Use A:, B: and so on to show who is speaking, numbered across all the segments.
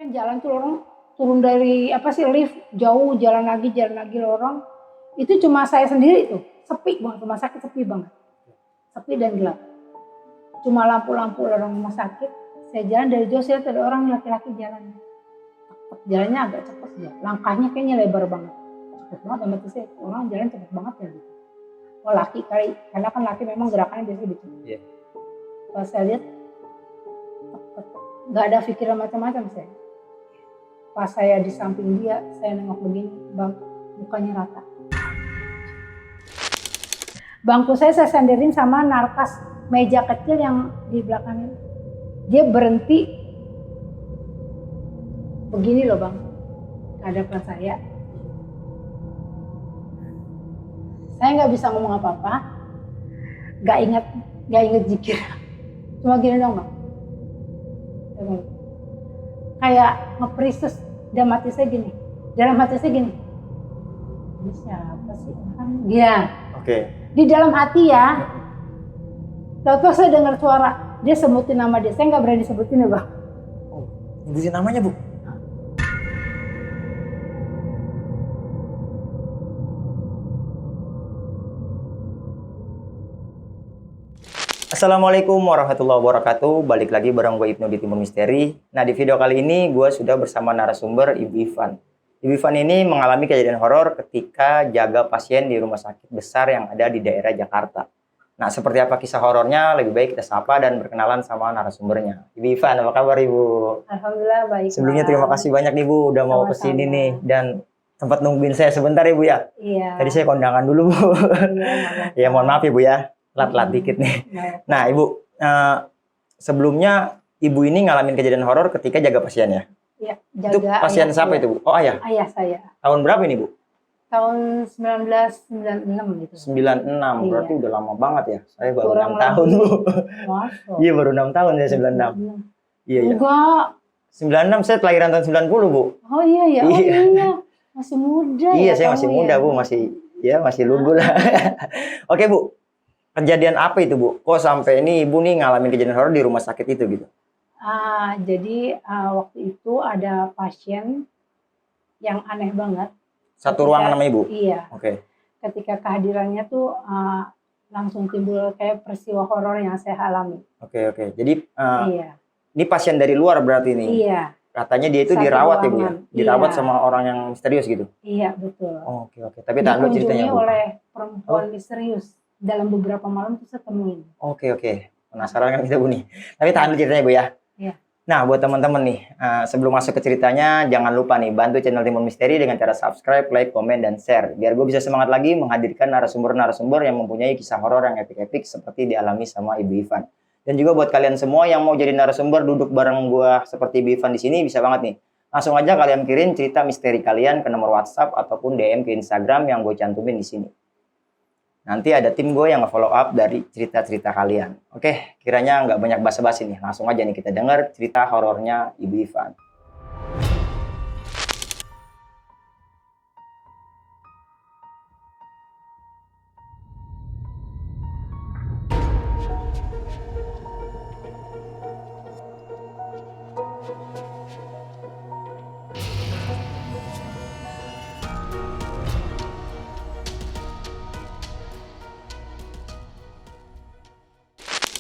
A: Kan jalan tuh lorong, turun dari lift, jauh jalan lagi lorong. Itu cuma saya sendiri tuh, sepi banget, rumah sakit sepi banget. Sepi dan gelap. Cuma lampu-lampu lorong rumah sakit. Saya jalan dari jauh, saya lihat ada orang laki-laki jalan. Jalannya agak cepet ya, langkahnya kayaknya lebar banget. Cepet banget, sama tuh saya, orang jalan cepet banget ya gitu. Oh laki kali, karena kan laki memang gerakannya biasanya gitu. Yeah. Pas saya lihat, nggak ada pikiran macam-macam saya. Pas saya di samping dia, saya nengok begini, bang, mukanya rata. Bangku saya sandarin sama narkas meja kecil yang di belakangnya. Dia berhenti, begini loh bang, ke hadapan saya. Saya nggak bisa ngomong apa-apa, nggak inget zikir. Cuma gini dong bang, kayak ngeprisus dalam hati saya gini, ini siapa sih orang dia? Oke. Di dalam hati ya, tahu-tahu saya dengar suara, dia sebutin nama dia, saya nggak berani sebutin ya bang.
B: Oh, sebutin namanya bu? Assalamualaikum warahmatullahi wabarakatuh. Balik lagi bareng gue Ibnu di Timun Misteri. Nah, di video kali ini gue sudah bersama narasumber Ibu Ivan. Ibu Ivan ini mengalami kejadian horor ketika jaga pasien di rumah sakit besar yang ada di daerah Jakarta. Nah, seperti apa kisah horornya? Lebih baik kita sapa dan berkenalan sama narasumbernya. Ibu Ivan, apa kabar Ibu?
A: Alhamdulillah baik.
B: Sebelumnya terima kasih banyak nih Bu udah mau kesini nih dan sempat nungguin saya sebentar ya Bu ya.
A: Iya.
B: Tadi saya kondangan dulu Bu. Iya, ya mohon maaf ya Bu ya. Lat-lat dikit nih. Nah, Ibu, sebelumnya Ibu ini ngalamin kejadian horor ketika jaga pasien ya?
A: Iya,
B: jaga. Itu pasien siapa itu, Bu? Oh, ayah?
A: Ayah saya.
B: Tahun berapa ini, Bu?
A: Tahun 1996 gitu.
B: 96, berarti udah lama banget ya. Saya baru 6 tahun, Bu. Iya, baru 6 tahun ya 96. Iya, iya.
A: Enggak.
B: 96, saya kelahiran tahun 90, Bu.
A: Oh iya ya, oh iya. Masih muda ya.
B: Iya, saya masih muda, Bu. Masih lugu lah. Oke, Bu. Kejadian apa itu Bu? Kok sampai ini Ibu nih ngalamin kejadian horor di rumah sakit itu gitu?
A: Jadi waktu itu ada pasien yang aneh banget.
B: Satu ruangan sama Ibu?
A: Iya.
B: Oke.
A: Ketika kehadirannya tuh langsung timbul kayak peristiwa horor yang saya alami.
B: Oke. Jadi
A: iya.
B: Ini pasien dari luar berarti nih?
A: Iya.
B: Katanya dia itu dirawat ya Bu ya? Dirawat sama orang yang misterius gitu?
A: Iya betul.
B: Oke. Tapi tahan dulu ceritanya Bu.
A: Oleh perempuan misterius. Dalam beberapa malam tuh saya temuin.
B: Oke. Penasaran kan kita Bu nih. Tapi tahan dulu ceritanya Bu ya.
A: Iya.
B: Nah buat teman-teman nih, sebelum masuk ke ceritanya, jangan lupa nih bantu channel Timun Misteri dengan cara subscribe, like, komen, dan share. Biar gue bisa semangat lagi menghadirkan narasumber-narasumber yang mempunyai kisah horor yang epik-epik seperti dialami sama Ibu Ivan. Dan juga buat kalian semua yang mau jadi narasumber duduk bareng gue seperti Ibu Ivan di sini bisa banget nih. Langsung aja kalian kirim cerita misteri kalian ke nomor WhatsApp ataupun DM ke Instagram yang gue cantumin di sini. Nanti ada tim gue yang nge-follow up dari cerita-cerita kalian. Oke, kiranya nggak banyak basa-basi nih. Langsung aja nih kita dengar cerita horornya Ibu Ivan.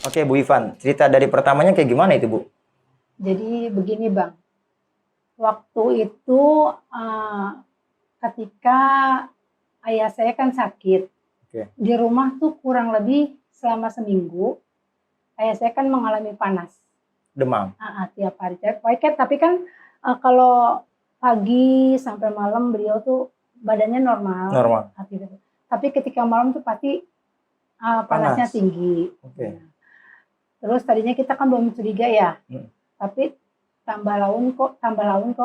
B: Oke Bu Ivan, cerita dari pertamanya kayak gimana itu Bu?
A: Jadi begini Bang, waktu itu ketika ayah saya kan sakit, di rumah tuh kurang lebih selama seminggu, ayah saya kan mengalami panas.
B: Demam?
A: Tiap hari, tapi kan kalau pagi sampai malam beliau tuh badannya normal. Tapi ketika malam tuh pasti panasnya tinggi. Terus tadinya kita kan belum curiga ya, tapi tambah laun kok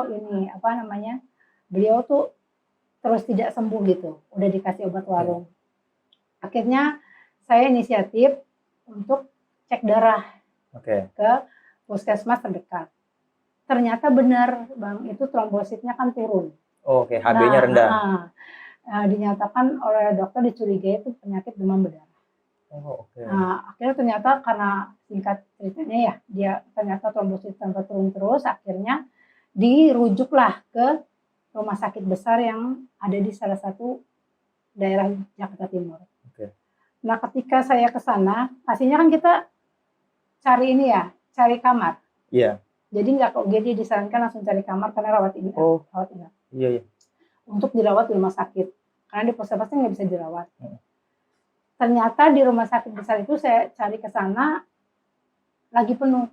A: ini beliau tuh terus tidak sembuh gitu, udah dikasih obat warung. Akhirnya saya inisiatif untuk cek darah ke puskesmas terdekat. Ternyata benar Bang, itu trombositnya kan turun.
B: HB-nya rendah.
A: Dinyatakan oleh dokter dicurigai itu penyakit demam berdarah. Akhirnya ternyata karena singkat ceritanya ya, dia ternyata trombosit sampai turun terus, akhirnya dirujuklah ke rumah sakit besar yang ada di salah satu daerah Jakarta Timur.
B: Oke.
A: Nah, ketika saya ke sana, pastinya kan kita cari ini ya, cari kamar.
B: Iya.
A: Jadi nggak ke UGD, disarankan langsung cari kamar karena rawat inap.
B: Oh.
A: Rawat inap.
B: Iya.
A: Untuk dirawat di rumah sakit. Karena di puskesmas nggak bisa dirawat. Ternyata di rumah sakit besar itu saya cari ke sana lagi penuh.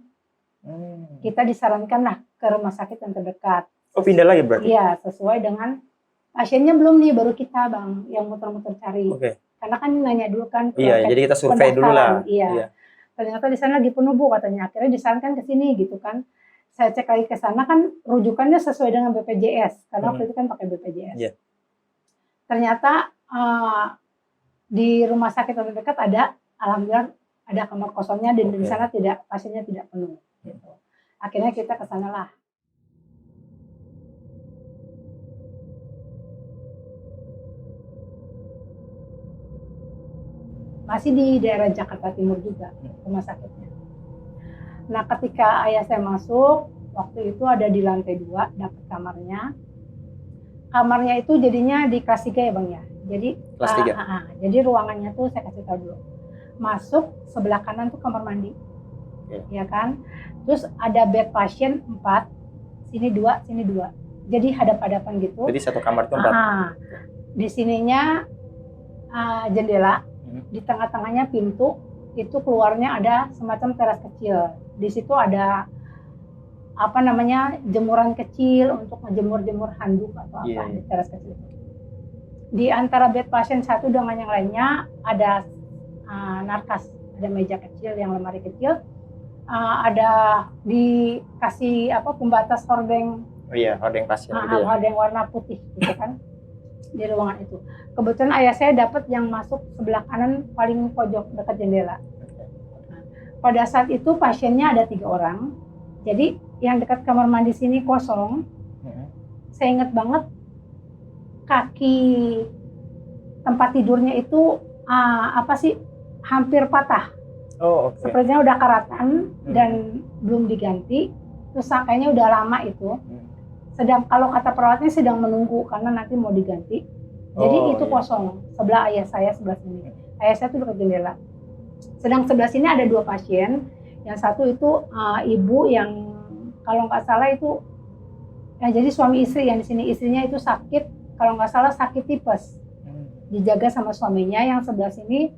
A: Kita disarankan lah ke rumah sakit yang terdekat.
B: Oh, pindah lagi berarti?
A: Iya, sesuai dengan pasiennya belum nih, baru kita Bang yang muter-muter cari.
B: Oke.
A: Karena kan nanya dulu kan.
B: Iya, jadi kita survei dulu lah.
A: Iya. Ternyata di sana lagi penuh Bu katanya. Akhirnya disarankan ke sini gitu kan. Saya cek lagi ke sana kan rujukannya sesuai dengan BPJS karena waktu itu kan pakai BPJS.
B: Iya.
A: Ternyata di rumah sakit terdekat ada, alhamdulillah ada kamar kosongnya dan di sana pasiennya tidak penuh. Gitu. Akhirnya kita ke sana lah. Masih di daerah Jakarta Timur juga rumah sakitnya. Nah, ketika ayah saya masuk, waktu itu ada di lantai 2, dapat kamarnya. Kamarnya itu jadinya di kelas 3 ya Bang ya. Jadi
B: kelas 3.
A: Jadi ruangannya tuh saya kasih tahu dulu. Masuk sebelah kanan tuh kamar mandi. Ya kan? Terus ada bed pasien 4, sini 2, sini 2. Jadi hadap-hadapan gitu.
B: Jadi satu kamar itu 4.
A: Di sininya jendela, di tengah-tengahnya pintu, itu keluarnya ada semacam teras kecil. Di situ ada jemuran kecil untuk ngejemur-jemur handuk atau apa di teras kecil. Di antara bed pasien satu dengan yang lainnya ada narkas, ada meja kecil, yang lemari kecil, ada dikasih pembatas hordeng.
B: Oh iya, hordeng pasien gitu ya.
A: Hordeng warna putih gitu kan di ruangan itu. Kebetulan ayah saya dapat yang masuk sebelah kanan paling pojok dekat jendela. Nah, pada saat itu pasiennya ada 3 orang. Jadi yang dekat kamar mandi sini kosong. Saya ingat banget kaki tempat tidurnya itu hampir patah.
B: Oh, oke.
A: Sepertinya udah karatan dan belum diganti. Terus kayaknya udah lama itu. Sedang kalau kata perawatnya sedang menunggu karena nanti mau diganti. Jadi itu kosong. Sebelah ayah saya, sebelah sini. Ayah saya tuh dekat jendela. Sedang sebelah sini ada 2 pasien. Yang satu itu ibu yang kalau nggak salah itu, jadi suami istri yang di sini, istrinya itu sakit, kalau nggak salah sakit tipes. Dijaga sama suaminya. Yang sebelah sini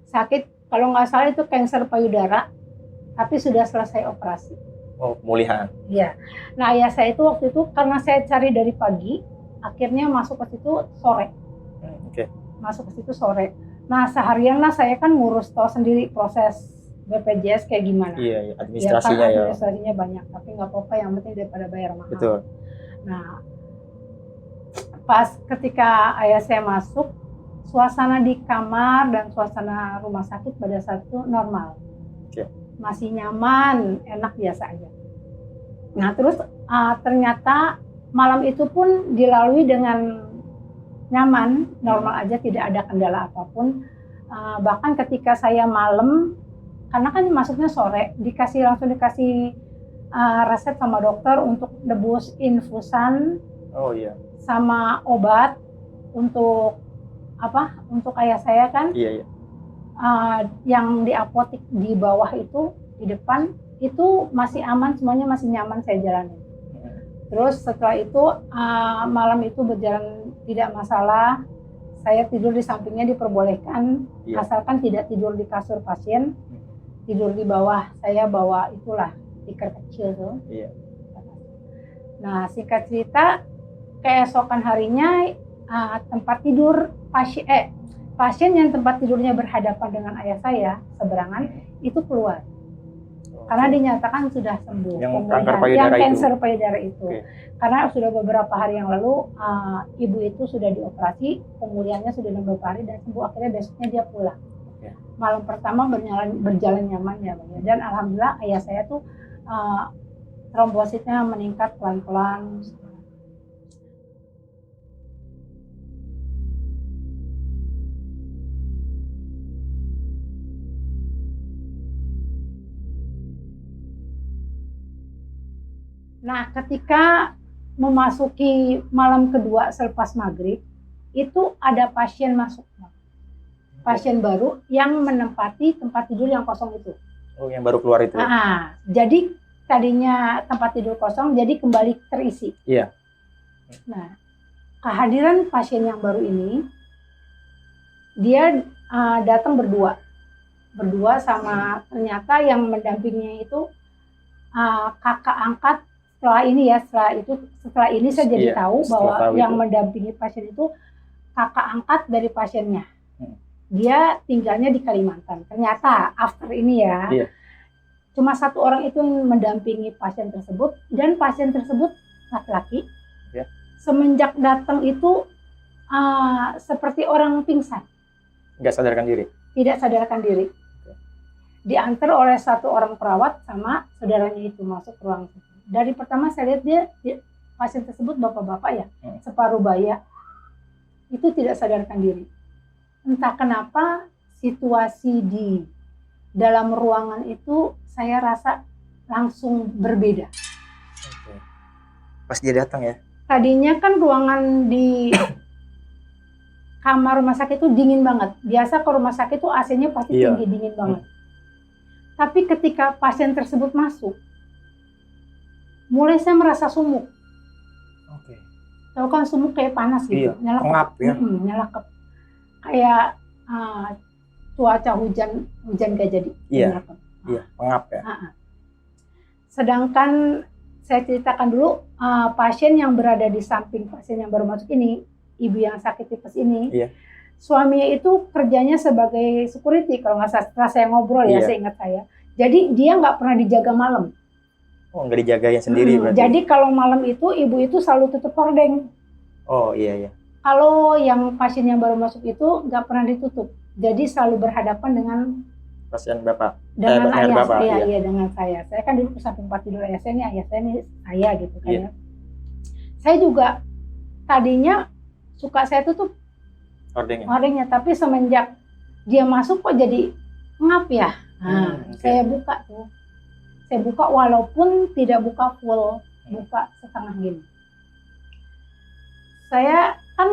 A: sakit, kalau nggak salah itu kanker payudara, tapi sudah selesai operasi.
B: Oh, pemulihan.
A: Iya. Nah, ayah saya itu waktu itu karena saya cari dari pagi, akhirnya masuk ke situ sore. Masuk ke situ sore. Nah, seharian lah saya kan ngurus, tahu sendiri proses BPJS kayak gimana.
B: Iya, administrasinya ya.
A: Administrasinya banyak, tapi nggak apa-apa, yang penting daripada bayar mahal.
B: Betul.
A: Nah, pas ketika ayah saya masuk, suasana di kamar dan suasana rumah sakit pada saat itu normal. Masih nyaman, enak, biasa aja. Nah, terus ternyata malam itu pun dilalui dengan nyaman, normal aja, tidak ada kendala apapun. Bahkan ketika saya malam, karena kan masuknya sore, langsung dikasih resep sama dokter untuk debus infusan.
B: Oh iya. Sama
A: obat untuk untuk ayah saya kan.
B: Iya.
A: Yang di apotek di bawah itu, di depan itu masih aman, semuanya masih nyaman saya jalani. Terus setelah itu malam itu berjalan tidak masalah. Saya tidur di sampingnya diperbolehkan, asalkan tidak tidur di kasur pasien, tidur di bawah. Saya bawa itulah tikar kecil tuh. Nah, singkat cerita, keesokan harinya tempat tidur pasien yang tempat tidurnya berhadapan dengan ayah saya seberangan itu keluar. Karena dinyatakan sudah sembuh.
B: Yang kanker payudara itu.
A: Kanker payudara itu. Karena sudah beberapa hari yang lalu ibu itu sudah dioperasi, pemulihannya sudah beberapa hari dan sembuh, akhirnya besoknya dia pulang. Malam pertama berjalan nyaman ya Bang. Dan alhamdulillah ayah saya tuh trombositnya meningkat pelan-pelan. Nah, ketika memasuki malam kedua selepas maghrib, itu ada pasien masuk. Pasien baru yang menempati tempat tidur yang kosong itu.
B: Oh, yang baru keluar itu.
A: Jadi tadinya tempat tidur kosong, jadi kembali terisi.
B: Iya.
A: Nah, kehadiran pasien yang baru ini, dia datang berdua sama ternyata yang mendampinginya itu kakak angkat. Setelah ini saya jadi tahu bahwa yang mendampingi pasien itu kakak angkat dari pasiennya. Dia tinggalnya di Kalimantan. Ternyata after ini ya, cuma satu orang itu yang mendampingi pasien tersebut, dan pasien tersebut laki-laki. Semenjak datang itu seperti orang pingsan.
B: Nggak sadarkan diri? Tidak sadarkan diri.
A: Diantar oleh satu orang perawat sama saudaranya itu masuk ke ruang. Dari pertama saya lihat dia pasien tersebut bapak-bapak ya, separuh baya, itu tidak sadarkan diri. Entah kenapa situasi di dalam ruangan itu saya rasa langsung berbeda.
B: Pas dia datang ya?
A: Tadinya kan ruangan di kamar rumah sakit itu dingin banget. Biasa ke rumah sakit itu AC-nya pasti tinggi, dingin banget. Tapi ketika pasien tersebut masuk, mulai saya merasa sumuk. Tahu kan sumuk kayak panas gitu,
B: nyelakep ya.
A: Nyelakep. Kayak cuaca hujan gak jadi.
B: Iya, pengap ya.
A: Sedangkan saya ceritakan dulu, pasien yang berada di samping pasien yang baru masuk ini, ibu yang sakit tipes ini, suaminya itu kerjanya sebagai security kalau nggak salah. Setelah saya ngobrol ya, saya ingat saya. Jadi dia nggak pernah dijaga malam.
B: Oh, nggak dijagain sendiri berarti?
A: Jadi kalau malam itu ibu itu selalu tutup hordeng.
B: Oh iya.
A: Kalau yang pasien yang baru masuk itu nggak pernah ditutup. Jadi selalu berhadapan dengan
B: pasien bapak.
A: Dengan ayah bapak, iya dengan saya. Saya kan dulu ke samping tempat tidur ayah saya ini saya gitu kan ya. Saya juga tadinya suka saya tutup hordengnya, tapi semenjak dia masuk kok jadi ngap ya. Saya buka tuh. Saya buka walaupun tidak buka full, buka setengah gini. Saya kan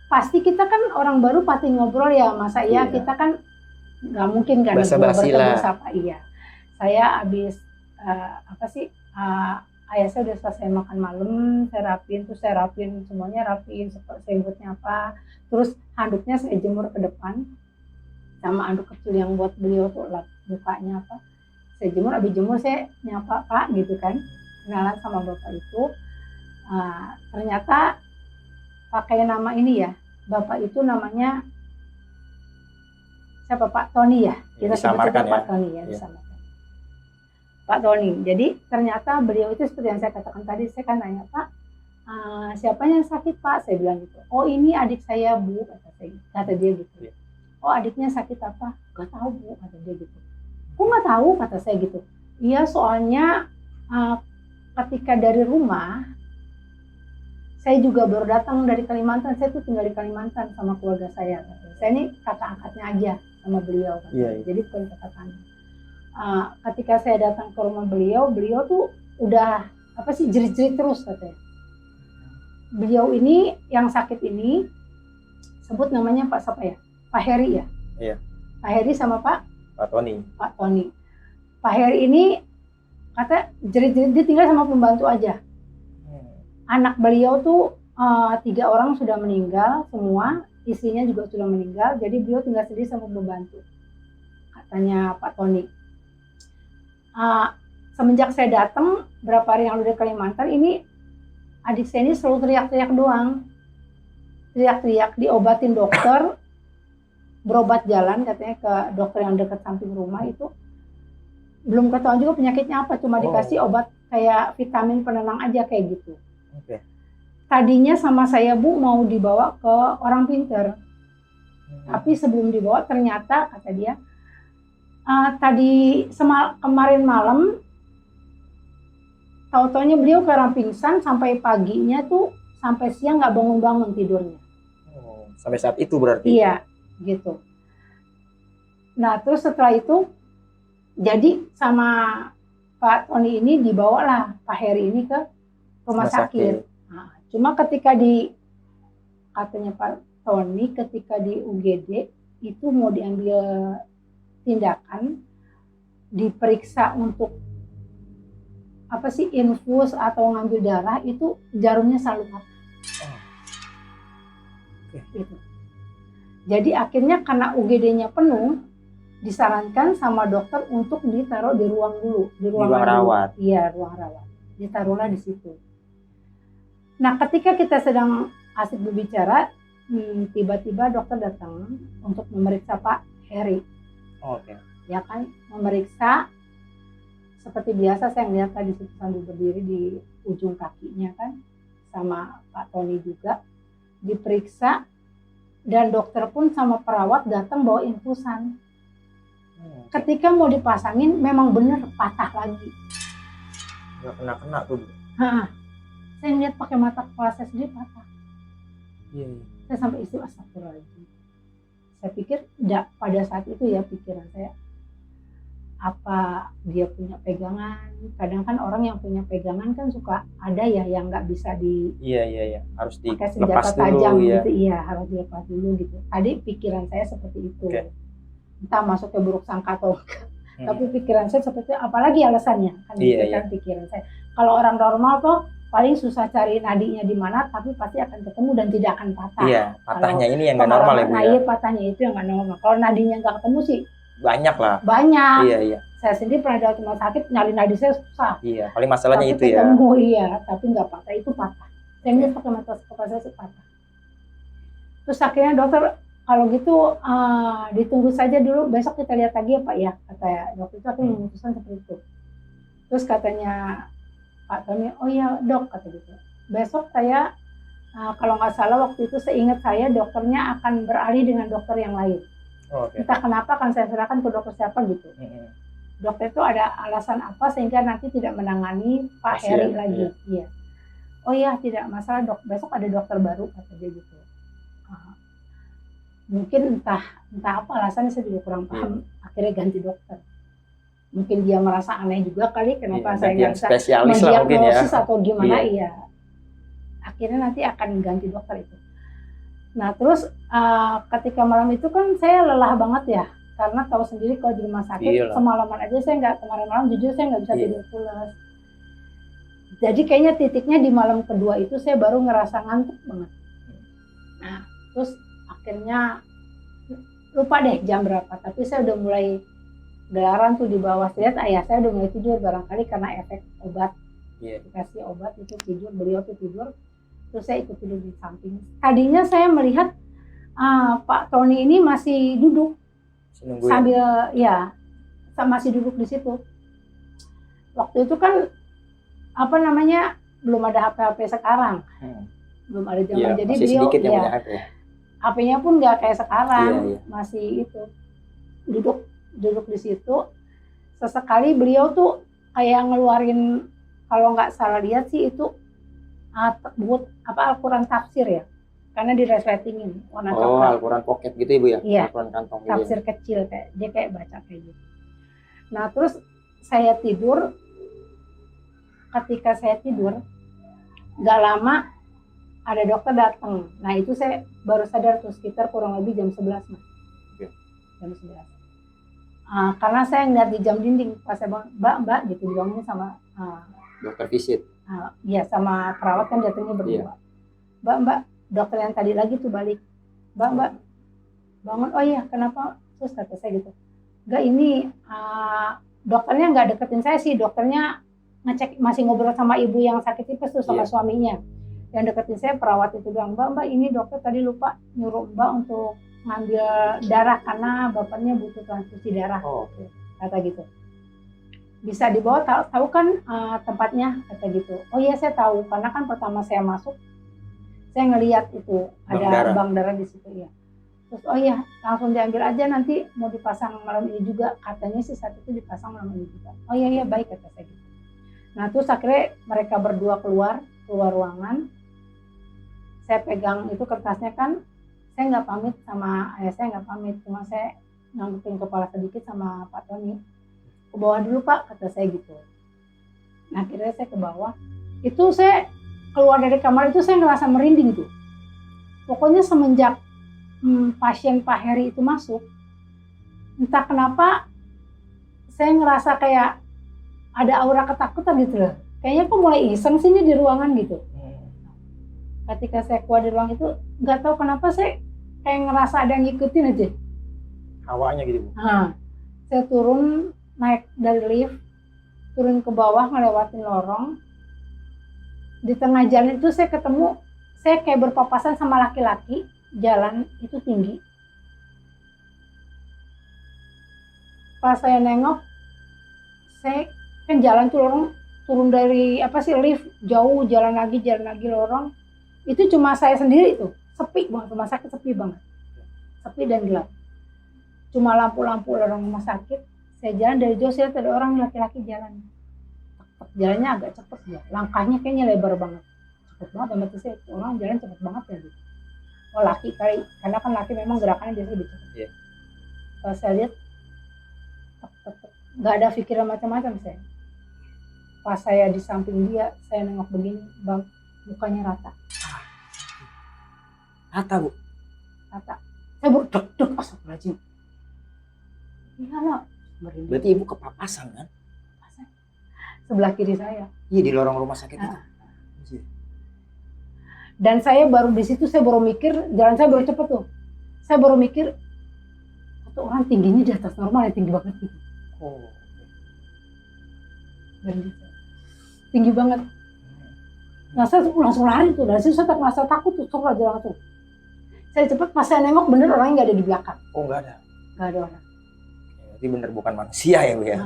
A: pasti kita kan orang baru pasti ngobrol ya, masa kita kan nggak mungkin kan bertemu sapa. Saya habis ayah saya udah selesai makan malam, saya rapiin semuanya, selimutnya apa, terus handuknya saya jemur ke depan sama handuk kecil yang buat beliau tuh bukanya apa. Saya jemur, abis jemur saya nyapa Pak gitu kan, kenalan sama bapak itu. Ternyata pakai nama ini ya, bapak itu namanya siapa, Pak Tony ya, kita sebutnya Pak Tony ya, disamarkan Pak Tony. Jadi ternyata beliau itu seperti yang saya katakan tadi, saya kan tanya Pak, siapa yang sakit Pak, saya bilang gitu. Oh ini adik saya Bu, kata dia gitu. Oh adiknya sakit apa? Gak tahu Bu, kata dia gitu. Aku nggak tahu, kata saya gitu. Iya soalnya ketika dari rumah, saya juga baru datang dari Kalimantan. Saya tuh tinggal di Kalimantan sama keluarga saya. Saya ini kakak angkatnya aja sama beliau. Jadi bukan kakak kandung. Ketika saya datang ke rumah beliau tuh udah jerit-jerit terus katanya. Beliau ini yang sakit ini, sebut namanya Pak siapa ya? Pak Heri ya?
B: Iya.
A: Pak Heri sama Pak Tony. Pak Heri ini kata jerit-jerit, dia tinggal sama pembantu aja. Anak beliau tuh 3 orang sudah meninggal semua, istrinya juga sudah meninggal, jadi beliau tinggal sendiri sama pembantu, katanya Pak Tony. Semenjak saya datang berapa hari yang lalu dari Kalimantan ini, adik saya ini selalu teriak-teriak doang, teriak-teriak, diobatin dokter, berobat jalan katanya ke dokter yang dekat samping rumah itu, belum ketahuan juga penyakitnya apa, cuma dikasih obat kayak vitamin penenang aja kayak gitu. Tadinya sama saya Bu mau dibawa ke orang pinter, tapi sebelum dibawa ternyata kata dia kemarin malam tahu-taunya beliau karena pingsan sampai paginya tuh sampai siang nggak bangun-bangun tidurnya.
B: Sampai saat itu berarti?
A: Iya, gitu. Nah terus setelah itu jadi sama Pak Tony ini dibawalah Pak Heri ini ke rumah sakit. Nah, cuma ketika katanya Pak Tony ketika di UGD itu mau diambil tindakan, diperiksa untuk infus atau ngambil darah, itu jarumnya selalu patah. Gitu. Jadi akhirnya karena UGD-nya penuh, disarankan sama dokter untuk ditaruh di ruang dulu, di ruang
B: rawat.
A: Iya, ruang rawat. Ditaruhlah di situ. Nah, ketika kita sedang asik berbicara, tiba-tiba dokter datang untuk memeriksa Pak Heri. Ya kan, memeriksa seperti biasa. Saya melihat tadi situ sambil berdiri di ujung kakinya kan, sama Pak Tony juga diperiksa, dan dokter pun sama perawat datang bawa infusan. Ketika mau dipasangin memang benar patah lagi.
B: Nggak kena tuh.
A: Saya lihat pakai mata kepala saya sendiri patah.
B: Iya.
A: Saya sampai astagfirullahaladzim. Saya pikir pada saat itu ya pikiran saya, apa dia punya pegangan? Kadang kan orang yang punya pegangan kan suka ada ya yang nggak bisa
B: Iya. Harus
A: pakai
B: dilepas
A: senjata tajam
B: dulu
A: gitu. Iya, harus dilepas dulu gitu. Tadi pikiran saya seperti itu. Entah masuknya buruk sangka atau enggak. Tapi pikiran saya seperti itu, apalagi alasannya kan kan pikiran saya. Kalau orang normal tuh paling susah cari nadinya di mana, tapi pasti akan ketemu dan tidak akan patah.
B: Iya, patahnya ini yang nggak normal ya Bu ya.
A: Iya, patahnya itu yang nggak normal. Kalau nadinya nggak ketemu sih
B: banyak lah.
A: Banyak.
B: Iya.
A: Saya sendiri pernah di rumah sakit nyari nadi saya susah.
B: Iya, paling masalahnya
A: tapi
B: itu ya.
A: Iya, tapi nggak patah, itu patah. Saya lihat pakai mata kepala saya sih patah. Terus akhirnya dokter, kalau gitu ditunggu saja dulu, besok kita lihat lagi ya Pak ya, kata dokter itu. Aku memutuskan seperti itu. Terus katanya Pak Tony, oh iya dok, kata gitu. Besok saya, kalau nggak salah waktu itu seingat saya dokternya akan beralih dengan dokter yang lain. Entah kenapa akan saya serahkan ke dokter siapa gitu. Dokter itu ada alasan apa sehingga nanti tidak menangani Pak Heri lagi. Iya. Oh iya, tidak masalah dok, besok ada dokter baru, kata dia gitu. Mungkin entah apa alasannya, saya juga kurang paham. Akhirnya ganti dokter. Mungkin dia merasa aneh juga kali, kenapa saya nggak bisa mendiagnosis atau gimana. Iya. Akhirnya nanti akan ganti dokter itu. Nah terus ketika malam itu kan saya lelah banget ya, karena tahu sendiri kalau di rumah sakit semalaman aja saya nggak, kemarin malam jujur saya nggak bisa tidur pulas. Jadi kayaknya titiknya di malam kedua itu saya baru ngerasa ngantuk banget. Nah terus akhirnya lupa deh jam berapa, tapi saya udah mulai gelaran tuh di bawah. Saya lihat ayah saya udah mulai tidur, barangkali karena efek obat. Dikasih obat itu tidur, beliau tuh tidur. Terus saya ikut tidur di samping. Tadinya saya melihat Pak Tony ini masih duduk sambil masih duduk di situ. Waktu itu kan belum ada HP sekarang, belum ada zaman. Jadi beliau HP-nya pun nggak kayak sekarang, masih itu duduk di situ. Sesekali beliau tuh kayak ngeluarin, kalau nggak salah lihat sih itu Al-Quran tafsir ya, karena di resletingin warna coklat.
B: Al-Quran pocket gitu Ibu ya?
A: Iya,
B: Al-Quran kantong
A: tafsir kecil, dia kayak baca kayak gitu. Nah terus saya tidur, ketika saya tidur nggak lama ada dokter datang. Nah itu saya baru sadar tuh sekitar kurang lebih jam 11 Mas. Jam 11. Karena saya ngeliat di jam dinding, pas saya bangun, mbak gitu, dibangunin sama
B: dokter visit.
A: Iya, sama perawat kan datangnya berdua. Mbak, dokter yang tadi lagi tuh balik. Mbak, bangun. Oh iya, kenapa? Terus kata saya gitu. Enggak, ini dokternya nggak deketin saya sih. Dokternya ngecek, masih ngobrol sama ibu yang sakit tipes tuh sama suaminya. Yang deketin saya perawat itu bilang, Mbak, ini dokter tadi lupa nyuruh Mbak untuk ngambil darah karena bapaknya butuh transfusi darah. Kata gitu. Bisa dibawa, tahu kan tempatnya, kata gitu. Oh iya saya tahu, karena kan pertama saya masuk saya ngelihat itu ada bank darah di situ ya. Terus oh iya langsung diambil aja, nanti mau dipasang malam ini juga, katanya sih saat itu dipasang malam ini juga. Oh iya baik, kata saya gitu. Nah terus akhirnya mereka berdua keluar ruangan. Saya pegang itu kertasnya kan, saya nggak pamit sama ayah, saya nggak pamit, cuma saya nganggupin kepala sedikit sama Pak Tony. Ke bawah dulu Pak, kata saya gitu. Nah akhirnya saya ke bawah. Itu saya keluar dari kamar itu saya ngerasa merinding tuh. Pokoknya semenjak pasien Pak Heri itu masuk, entah kenapa saya ngerasa kayak ada aura ketakutan gitu loh. Kayaknya kok mulai iseng sih ini di ruangan gitu. Ketika saya keluar di ruang itu, nggak tahu kenapa saya kayak ngerasa ada yang ngikutin aja.
C: Hawanya gitu, Bu.
A: Nah, saya turun, naik dari lift, turun ke bawah ngelewatin lorong. Di tengah jalan itu saya ketemu, saya kayak berpapasan sama laki-laki, jalan itu tinggi. Pas saya nengok, saya kan jalan tuh lorong, turun dari lift, jauh jalan lagi lorong. Itu cuma saya sendiri tuh, sepi banget, rumah sakit sepi banget. Sepi dan gelap. Cuma lampu-lampu lorong rumah sakit. Saya jalan dari jauh, saya lihat ada orang laki-laki jalan. Jalannya agak cepet ya, langkahnya kayaknya lebar banget. Cepet banget, sama saya orang jalan cepet banget ya. Oh laki kali, karena kan laki memang gerakannya biasanya lebih cepet.
B: Yeah.
A: Pas saya lihat, nggak ada pikiran macam-macam saya. Pas saya di samping dia, saya nengok begini, bang, mukanya rata.
C: Rata, Bu.
A: Rata. Saya baru deg-deg, astagfirullahaladzim. Iya lah.
C: Berarti Ibu kepapasan kan?
A: Sebelah kiri saya.
C: Iya, di lorong rumah sakit itu.
A: Dan saya baru di situ, saya baru mikir, jalan saya baru cepet tuh. Saya baru mikir, itu orang tingginya di atas normal ya, tinggi banget gitu.
C: Oh.
A: Tinggi banget. Nah saya langsung lari tuh, dari situ saya merasa takut tuh, terus aja langsung. Saya cepet, pas saya nengok bener orangnya nggak ada di belakang.
C: Oh, nggak ada?
A: Nggak ada orang.
C: Berarti bener bukan manusia ya, Bu ya?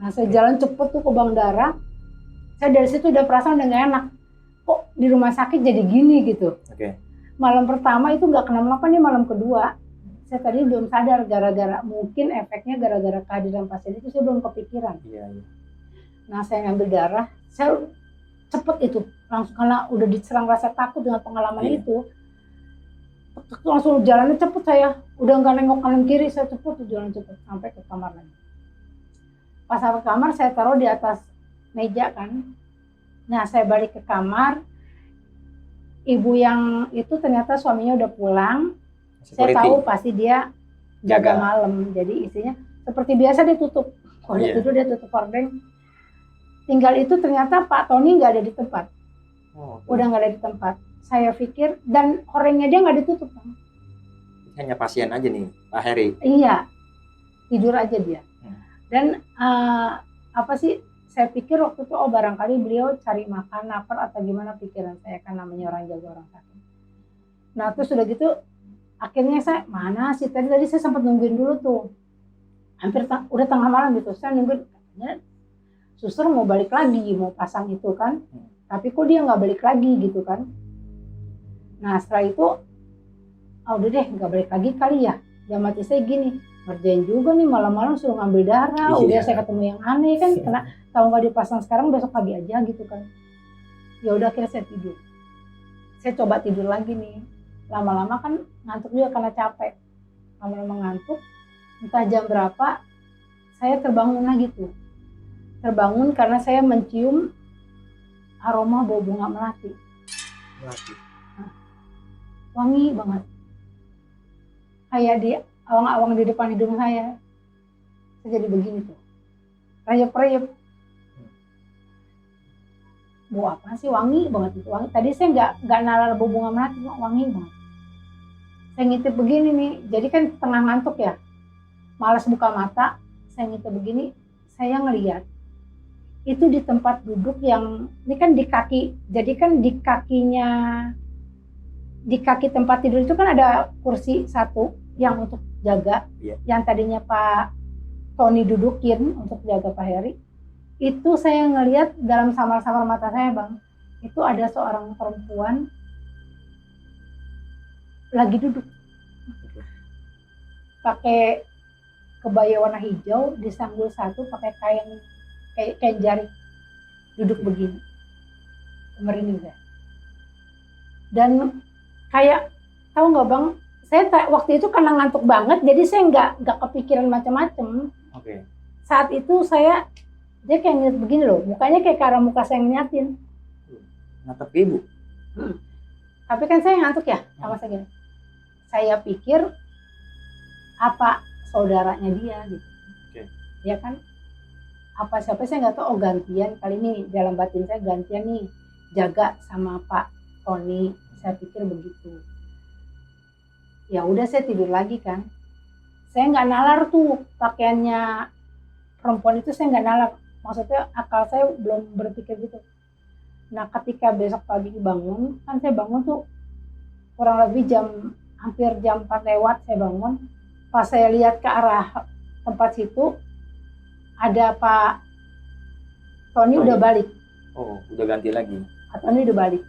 A: Nah saya jalan cepet tuh ke Bangdara, saya dari situ udah perasaan udah nggak enak. Kok di rumah sakit jadi gini gitu.
C: Oke.
A: Malam pertama itu nggak kenapa-napa nih, malam kedua saya tadi belum sadar, gara-gara mungkin efeknya gara-gara kehadiran pasien itu saya belum kepikiran.
C: Iya.
A: Nah saya ngambil darah, saya cepet itu langsung karena udah diserang rasa takut dengan pengalaman itu. Langsung jalannya cepet saya, udah nggak nengok kanan kiri, saya cepet tuh jalan cepet sampai ke kamar lagi. Pas sampai kamar saya taruh di atas meja kan. Nah saya balik ke kamar, ibu yang itu ternyata suaminya udah pulang. Saya tahu pasti dia jaga malam, jadi isinya seperti biasa dia tutup. Kalau dia tidur dia tutup hordeng. Tinggal itu ternyata Pak Tony nggak ada di tempat. Udah nggak ada di tempat. Saya pikir, dan hordengnya dia nggak ditutup kan.
C: Hanya pasien aja nih, Pak Heri.
A: Iya, tidur aja dia. Dan saya pikir waktu itu barangkali beliau cari makan, lapar atau gimana, pikiran saya kan namanya orang jaga orang sakit. Nah terus udah gitu akhirnya saya mana sih tadi saya sempat nungguin dulu tuh, hampir udah tengah malam gitu, saya nungguin, katanya suster mau balik lagi, mau pasang itu kan, tapi kok dia nggak balik lagi gitu kan. Nah setelah itu udah deh nggak balik lagi kali ya. Dalam hati saya gini, ngerjain juga nih malam-malam suruh ngambil darah, udah saya ketemu yang aneh kan, karena tahu nggak dipasang sekarang besok pagi aja gitu kan. Ya udah akhirnya saya tidur. Saya coba tidur lagi nih, lama-lama kan ngantuk juga karena capek. Lama-lama ngantuk, entah jam berapa saya terbangun lagi tuh. Terbangun karena saya mencium aroma bau bunga melati. Wangi banget. Kayak di awang-awang di depan hidung saya. Saya jadi begini tuh. Rayap-rayap. Bau apa sih? Wangi banget itu. Wangi. Tadi saya nggak nalar bau bunga melati, wangi banget. Saya ngintip begini nih. Jadi kan tengah ngantuk ya. Malas buka mata. Saya ngintip begini. Saya ngelihat. Itu di tempat duduk yang, ini kan di kaki. Jadi kan di kakinya, di kaki tempat tidur itu kan ada kursi satu yang untuk jaga, yang tadinya Pak Tony dudukin untuk jaga Pak Heri. Itu saya ngelihat dalam samar-samar mata saya, Bang, itu ada seorang perempuan lagi duduk, pakai kebaya warna hijau, disanggul satu pakai kain jari, duduk begini, merinding saya. Dan kayak, tahu nggak Bang, saya waktu itu karena ngantuk banget, jadi saya nggak kepikiran macam-macam.
C: Oke.
A: Saat itu saya Dia kayak ngeliat begini loh, mukanya kayak ke arah muka saya ngeliatin.
C: Natap ke ibu.
A: Tapi kan saya ngantuk ya, sama saya gini. Saya pikir apa saudaranya dia gitu.
C: Oke.
A: Ya kan? Apa siapa saya nggak tahu, oh gantian kali ini dalam batin saya gantian nih jaga sama Pak Tony. Saya pikir begitu. Ya udah saya tidur lagi kan. Saya nggak nalar tuh pakaiannya perempuan itu, saya nggak nalar. Maksudnya akal saya belum berpikir gitu. Nah ketika besok pagi bangun, kan saya bangun tuh kurang lebih hampir jam 4 lewat saya bangun. Pas saya lihat ke arah tempat situ, ada Pak Tony udah balik.
C: Oh, udah ganti lagi.
A: Pak Tony udah balik.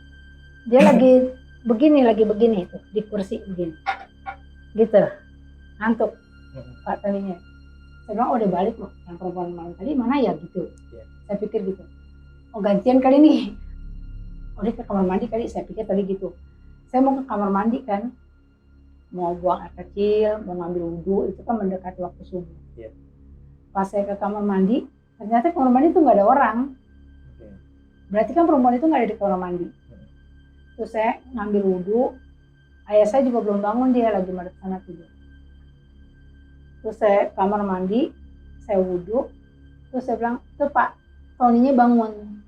A: Dia lagi begini itu di kursi begini. Gitu. Ngantuk Pak Tony-nya. Saya bilang, oh udah balik loh. Yang perempuan malam tadi mana ya gitu.
C: Yeah.
A: Saya pikir gitu. Oh gantian kali nih. Oh dia ke kamar mandi kali, saya pikir tadi gitu. Saya mau ke kamar mandi kan. Mau buang air kecil, mau ngambil wudhu, itu kan mendekati waktu subuh.
C: Yeah.
A: Pas saya ke kamar mandi, ternyata kamar mandi itu nggak ada orang.
C: Okay.
A: Berarti kan perempuan itu nggak ada di kamar mandi. Terus saya ngambil wudhu, ayah saya juga belum bangun, dia lagi madep sana tidur. Terus saya kamar mandi, saya wudhu, terus saya bilang, tuh Pak, Tony-nya bangun.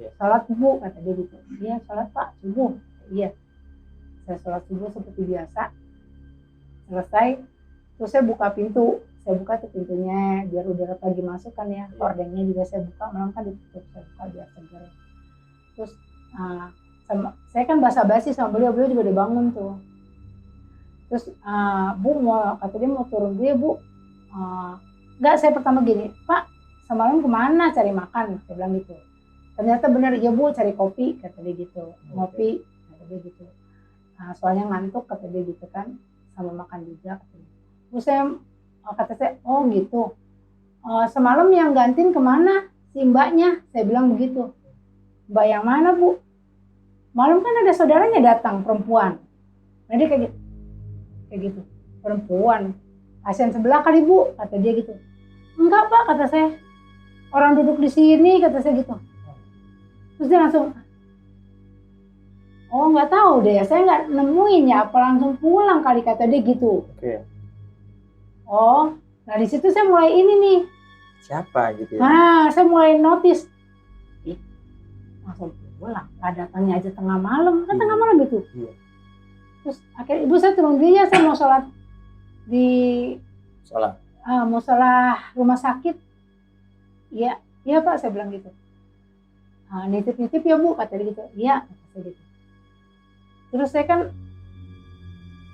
C: Iya.
A: Sholat subuh, kata dia gitu. Iya, sholat Pak, subuh. Iya. Saya sholat subuh seperti biasa. Selesai, terus saya buka pintu. Saya buka tuh pintunya, biar udara pagi masuk kan ya. Hordengnya juga saya buka, malam kan ditutup. Saya buka biar segar. Terus, saya kan basa-basi sama beliau juga udah bangun tuh. Terus Bu kata dia mau turun dulu ya Bu. Enggak, saya pertama gini, Pak semalam kemana cari makan? Saya bilang gitu. Ternyata benar, ya Bu cari kopi, kata dia gitu. Ngopi, kata dia gitu. Soalnya ngantuk, kata dia gitu kan. Sama makan juga, kata dia. Terus kata saya, oh gitu. Semalam yang gantiin kemana? Si mbaknya, saya bilang begitu. Mbak yang mana Bu? Malam kan ada saudaranya datang, perempuan. Nah dia kayak gitu, perempuan. Pasien sebelah kali Bu, kata dia gitu. Enggak Pak, kata saya. Orang duduk di sini, kata saya gitu. Terus dia langsung, oh nggak tahu deh, saya nggak nemuin ya, apa langsung pulang kali, kata dia gitu.
C: Oke.
A: Oh, nah di situ saya mulai ini nih.
C: Siapa gitu ya?
A: Nah, saya mulai notice. Langsung pulang, datangnya aja tengah malam, kan tengah malam gitu.
C: Iya.
A: Terus akhirnya ibu saya turun dia, saya mau sholat di musola rumah sakit. Iya, iya Pak, saya bilang gitu. Nitip-nitip ya Bu, kata dia gitu. Iya, kata saya gitu. Terus saya kan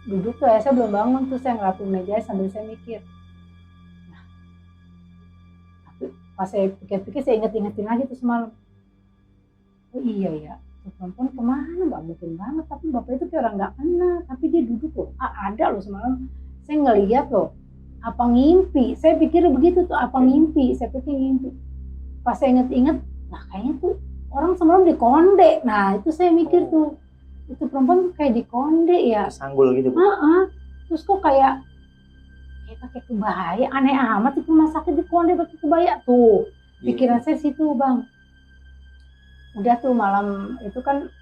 A: duduk tuh, saya belum bangun tuh, saya ngelapin meja sambil saya mikir. Nah, tapi pas saya pikir-pikir, saya inget-ingetin lagi tuh semalam. Oh iya ya, perempuan kemana, nggak mungkin banget, tapi bapak itu kayak orang nggak kenal, tapi dia duduk loh. Ada loh semalam, saya ngeliat loh. Apa ngimpi? Saya pikir begitu tuh, apa ngimpi? Saya pikir ngimpi. Pas saya inget-inget, nah kayaknya tuh orang semalam dikonde. Nah itu saya mikir tuh, itu perempuan kayak dikonde ya.
C: Sanggul gitu.
A: Terus kok kayak pakai kebaya, aneh amat itu rumah sakit dikonde pakai kebaya tuh. Pikiran saya situ Bang. Udah tuh malam itu kan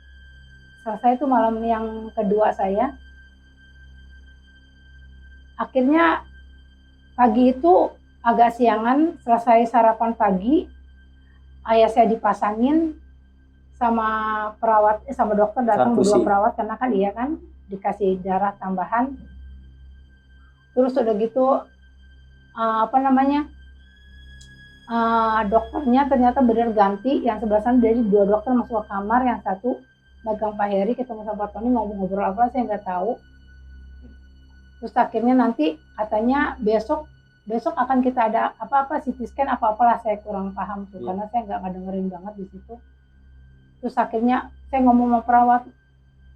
A: selesai tuh malam yang kedua saya. Akhirnya pagi itu agak siangan, selesai sarapan pagi, ayah saya dipasangin sama perawat, sama dokter datang berdua perawat, karena kan iya kan dikasih darah tambahan. Terus udah gitu dokternya ternyata benar ganti, yang sebelah sana dari 2 dokter masuk ke kamar, yang satu megang Pak Heri, ketemu sama Pak Tony, ngobrol apa saya nggak tahu. Terus akhirnya nanti katanya besok akan kita ada apa-apa CT scan apa-apalah, saya kurang paham tuh karena saya nggak dengerin banget di situ. Terus akhirnya saya ngomong sama perawat,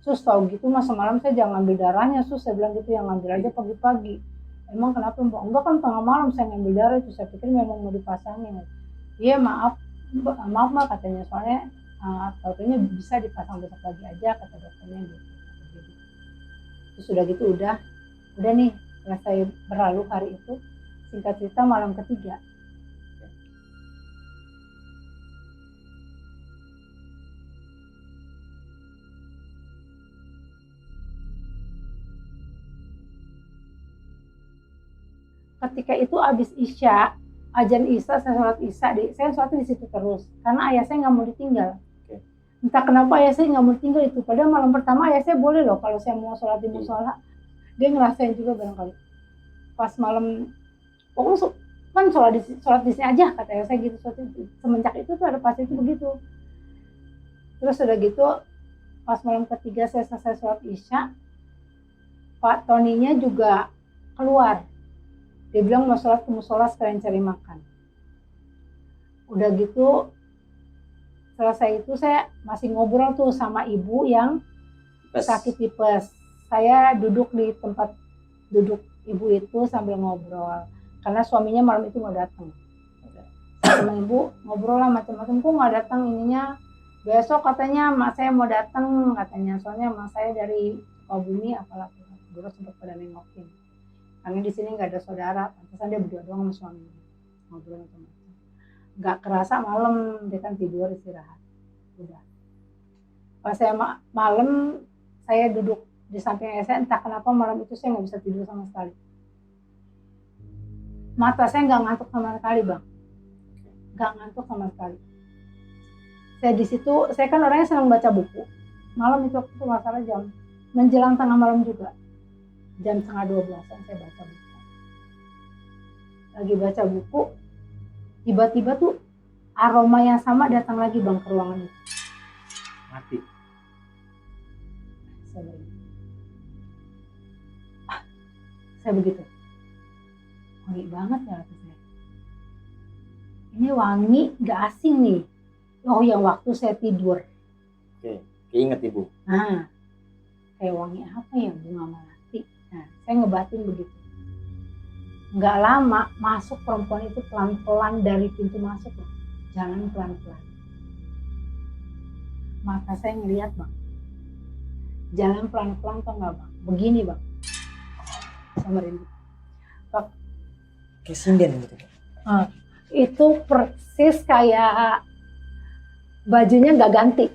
A: Sus tahu gitu mas semalam saya jangan ngambil darahnya Sus, saya bilang gitu, yang ngambil aja pagi-pagi. Emang kenapa Mbak? Enggak kan tengah malam saya ngambil darah itu, saya pikir memang mau dipasangin. Iya maaf Mbak katanya, soalnya katanya bisa dipasang besok pagi aja kata dokternya gitu. Terus udah gitu udah nih selesai berlalu hari itu. Singkat cerita malam ketiga ketika itu abis Isya, azan Isya, saya sholat Isya, saya sholat di situ terus. Karena ayah saya nggak mau ditinggal.
C: Oke.
A: Entah kenapa ayah saya nggak mau ditinggal itu. Padahal malam pertama ayah saya boleh loh kalau saya mau sholat di musola. Dia ngerasain juga barangkali. Pas malam, pokoknya kan sholat di sini aja kata ayah saya gitu. Semenjak itu tuh ada pas itu begitu. Terus udah gitu, pas malam ketiga saya selesai sholat Isya, Pak Toninya juga keluar. Dia bilang mau sholat ke musola sekalian cari makan. Udah gitu, selesai itu saya masih ngobrol tuh sama ibu yang sakit tipes. Saya duduk di tempat duduk ibu itu sambil ngobrol. Karena suaminya malam itu mau datang. Sama ibu ngobrol lah macam-macam, kok nggak datang ininya. Besok katanya mak saya mau datang katanya. Soalnya mak saya dari Sukabumi apalah dulu sempat pada nengokin. Karena di sini nggak ada saudara, pantesan dia berdua doang sama suaminya ngobrol macam-macam. Nggak kerasa malam dia kan tidur istirahat. Udah. Pas saya malam saya duduk di samping ayah saya, entah kenapa malam itu saya nggak bisa tidur sama sekali. Mata saya nggak ngantuk sama sekali bang, nggak ngantuk sama sekali. Saya di situ, saya kan orangnya senang baca buku. Malam itu waktu itu masalah jam menjelang tengah malam juga. Jam 11:30-an saya baca buku. Lagi baca buku, tiba-tiba tuh aroma yang sama datang lagi bang ke ruangan itu.
C: Mati.
A: Saya begitu. Wangi banget ya kata saya. Ini wangi gak asing nih. Oh yang waktu saya tidur.
C: Oke, keinget ibu.
A: Nah, kayak wangi apa ya, bunga melati. Nah, saya ngebatin begitu. Nggak lama masuk perempuan itu pelan-pelan dari pintu masuk, bang. Jalan pelan-pelan. Mata saya ngeliat bang. Jalan pelan-pelan tuh nggak bang? Begini bang. Sama Rindu.
C: Kayak sinden gitu.
A: Itu persis kayak bajunya nggak ganti.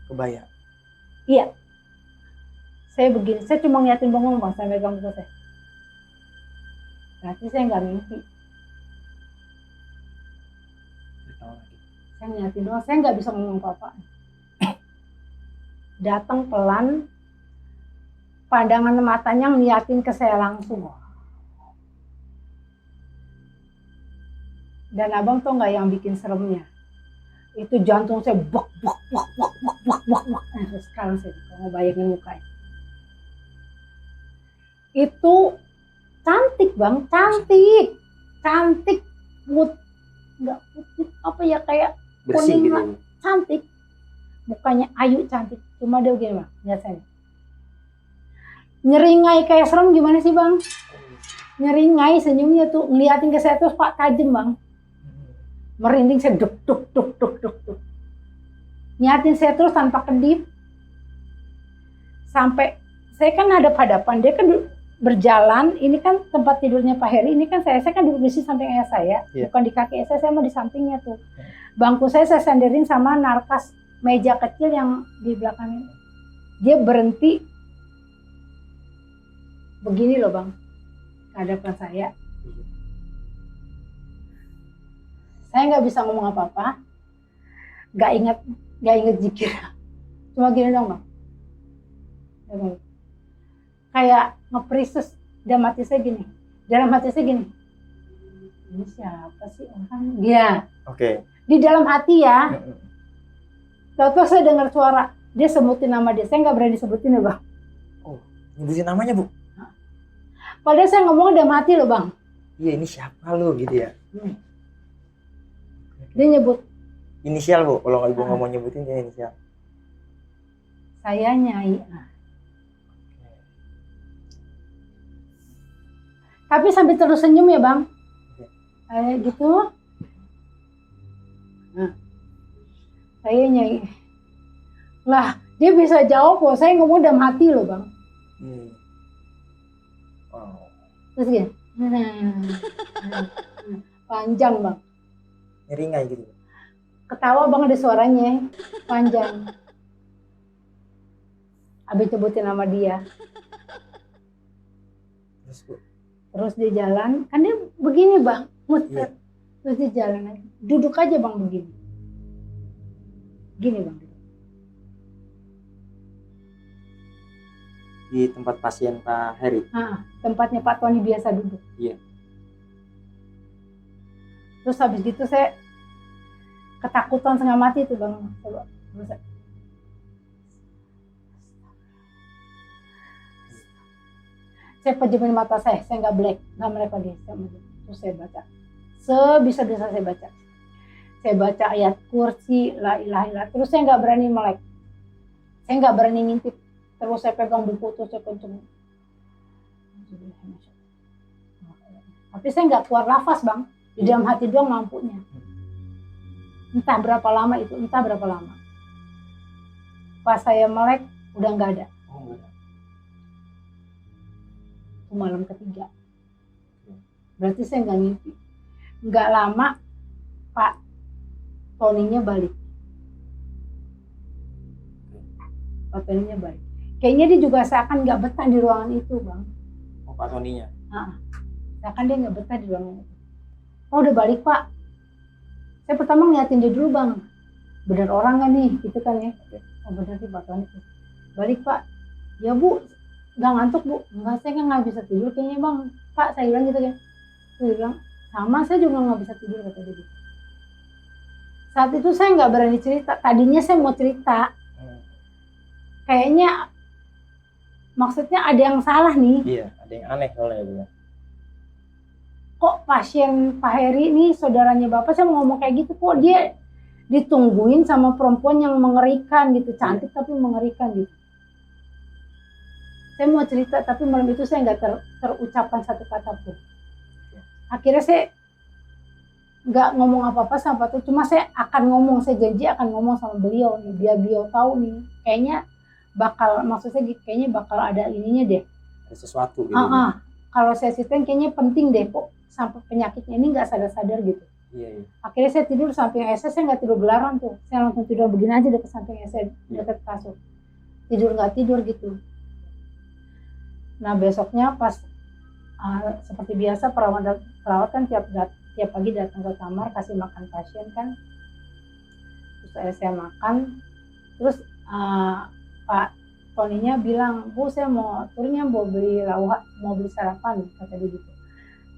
C: Kebaya.
A: Iya. Saya begini, saya cuma ngeliatin bengong bang, saya megang buku saya. Berarti saya nggak mimpi. Saya ngeliatin doang, saya nggak bisa ngomong apa-apa. Datang pelan, pandangan matanya ngeliatin ke saya langsung. Dan abang tau nggak yang bikin seremnya? Itu jantung saya bak. Sekarang saya mau bayangin mukanya. Itu cantik bang, cantik, nggak putih apa ya kayak
C: Bersih
A: kuning
C: gitu.
A: lah, cantik, mukanya ayu cantik. Cuma dia gini bang, lihat saya. Nyeringai kayak serem gimana sih bang? Nyeringai senyumnya tuh ngeliatin ke saya terus pak tajam bang. Merinding saya duk. Nyatin saya terus tanpa kedip. Sampai saya kan hadap-hadapan, dia kan berjalan, ini kan tempat tidurnya Pak Heri, ini kan saya kan duduk di samping ayah saya, bukan di kaki ayah saya mau di sampingnya tuh. Bangku saya senderin sama narkas meja kecil yang di belakang ini. Dia berhenti begini loh bang, ke hadapan saya. Saya nggak bisa ngomong apa-apa, nggak inget zikir, cuma gini dong bang, kayak ngeprisus dalam hati saya gini, ini siapa sih orang dia?
C: Oke.
A: Di dalam hati ya, tahu-tahu saya dengar suara, dia sebutin nama dia, saya nggak berani sebutin ya bang.
C: Oh, nyebutin namanya bu?
A: Padahal saya ngomong dalam hati loh bang.
C: Iya ini siapa lu gitu ya?
A: Dia nyebut
C: inisial bu, kalau ibu nggak mau nyebutin dia inisial.
A: saya Nyai. Tapi sampai terus senyum ya bang, kayak gitu. Nah, saya Nyai. Lah dia bisa jawab loh, saya ngomong dalam hati loh bang.
C: Wow.
A: Terus gini, panjang bang.
C: Nyeringai gitu.
A: Ketawa bang ada suaranya, panjang. Abis nyebutin nama dia.
C: Terus bu,
A: Terus dia jalan, kan dia begini bang, muter.
C: Iya.
A: Terus dia jalan lagi, duduk aja bang begini. Gini bang.
C: Di tempat pasien Pak Heri.
A: Tempatnya Pak Tony biasa duduk.
C: Iya.
A: Terus habis gitu saya ketakutan setengah mati itu bang. Saya pejamin mata saya nggak melek lagi. Terus saya baca, sebisa-bisa saya baca. Saya baca ayat kursi, la ilaha illallah. Terus saya nggak berani melek, saya nggak berani ngintip. Terus saya pegang buku terus saya kenceng. Tapi saya nggak keluar nafas bang, di dalam hati doang mampunya. Entah berapa lama itu, entah berapa lama. Pas saya melek, udah nggak ada. Malam ketiga, berarti saya nggak ngimpi. Nggak lama Pak Tony-nya balik. Pak Tony-nya balik. Kayaknya dia juga seakan nggak betah di ruangan itu bang.
C: Oh Pak Tony-nya?
A: Seakan dia nggak betah di ruangan itu. Oh udah balik Pak. Saya pertama ngeliatin dia dulu bang. Bener orang kan nih, gitu kan ya. Oh bener sih Pak Tony. Balik Pak. Ya Bu. Nggak ngantuk Bu, enggak saya kan nggak bisa tidur kayaknya bang. Pak saya bilang gitu kan, saya bilang sama saya juga nggak bisa tidur kata dia gitu. Saat itu saya nggak berani cerita, tadinya saya mau cerita, kayaknya maksudnya ada yang salah nih.
C: Iya, ada yang aneh soalnya ya.
A: Kok pasien Pak Heri ini saudaranya Bapak, saya mau ngomong kayak gitu, kok dia ditungguin sama perempuan yang mengerikan gitu, cantik tapi mengerikan gitu. Saya mau cerita, tapi malam itu saya nggak terucapkan satu kata pun. Akhirnya saya nggak ngomong apa-apa sama Pak Tony, cuma saya akan ngomong, saya janji akan ngomong sama beliau nih, biar beliau tahu nih, kayaknya bakal, maksudnya kayaknya bakal ada ininya deh.
C: Ada sesuatu gitu.
A: Kalau saya ceritain kayaknya penting deh kok, sampai penyakitnya ini nggak sadar-sadar gitu.
C: Iya.
A: Akhirnya saya tidur samping EC, saya nggak tidur gelaran tuh, saya langsung tidur begini aja dekat samping EC, dekat kasur. Tidur nggak tidur gitu. Nah besoknya pas seperti biasa perawat kan tiap pagi datang ke kamar kasih makan pasien kan, terus saya makan, terus Pak Tony-nya bilang, Bu saya mau turunnya mau beli sarapan kata dia gitu.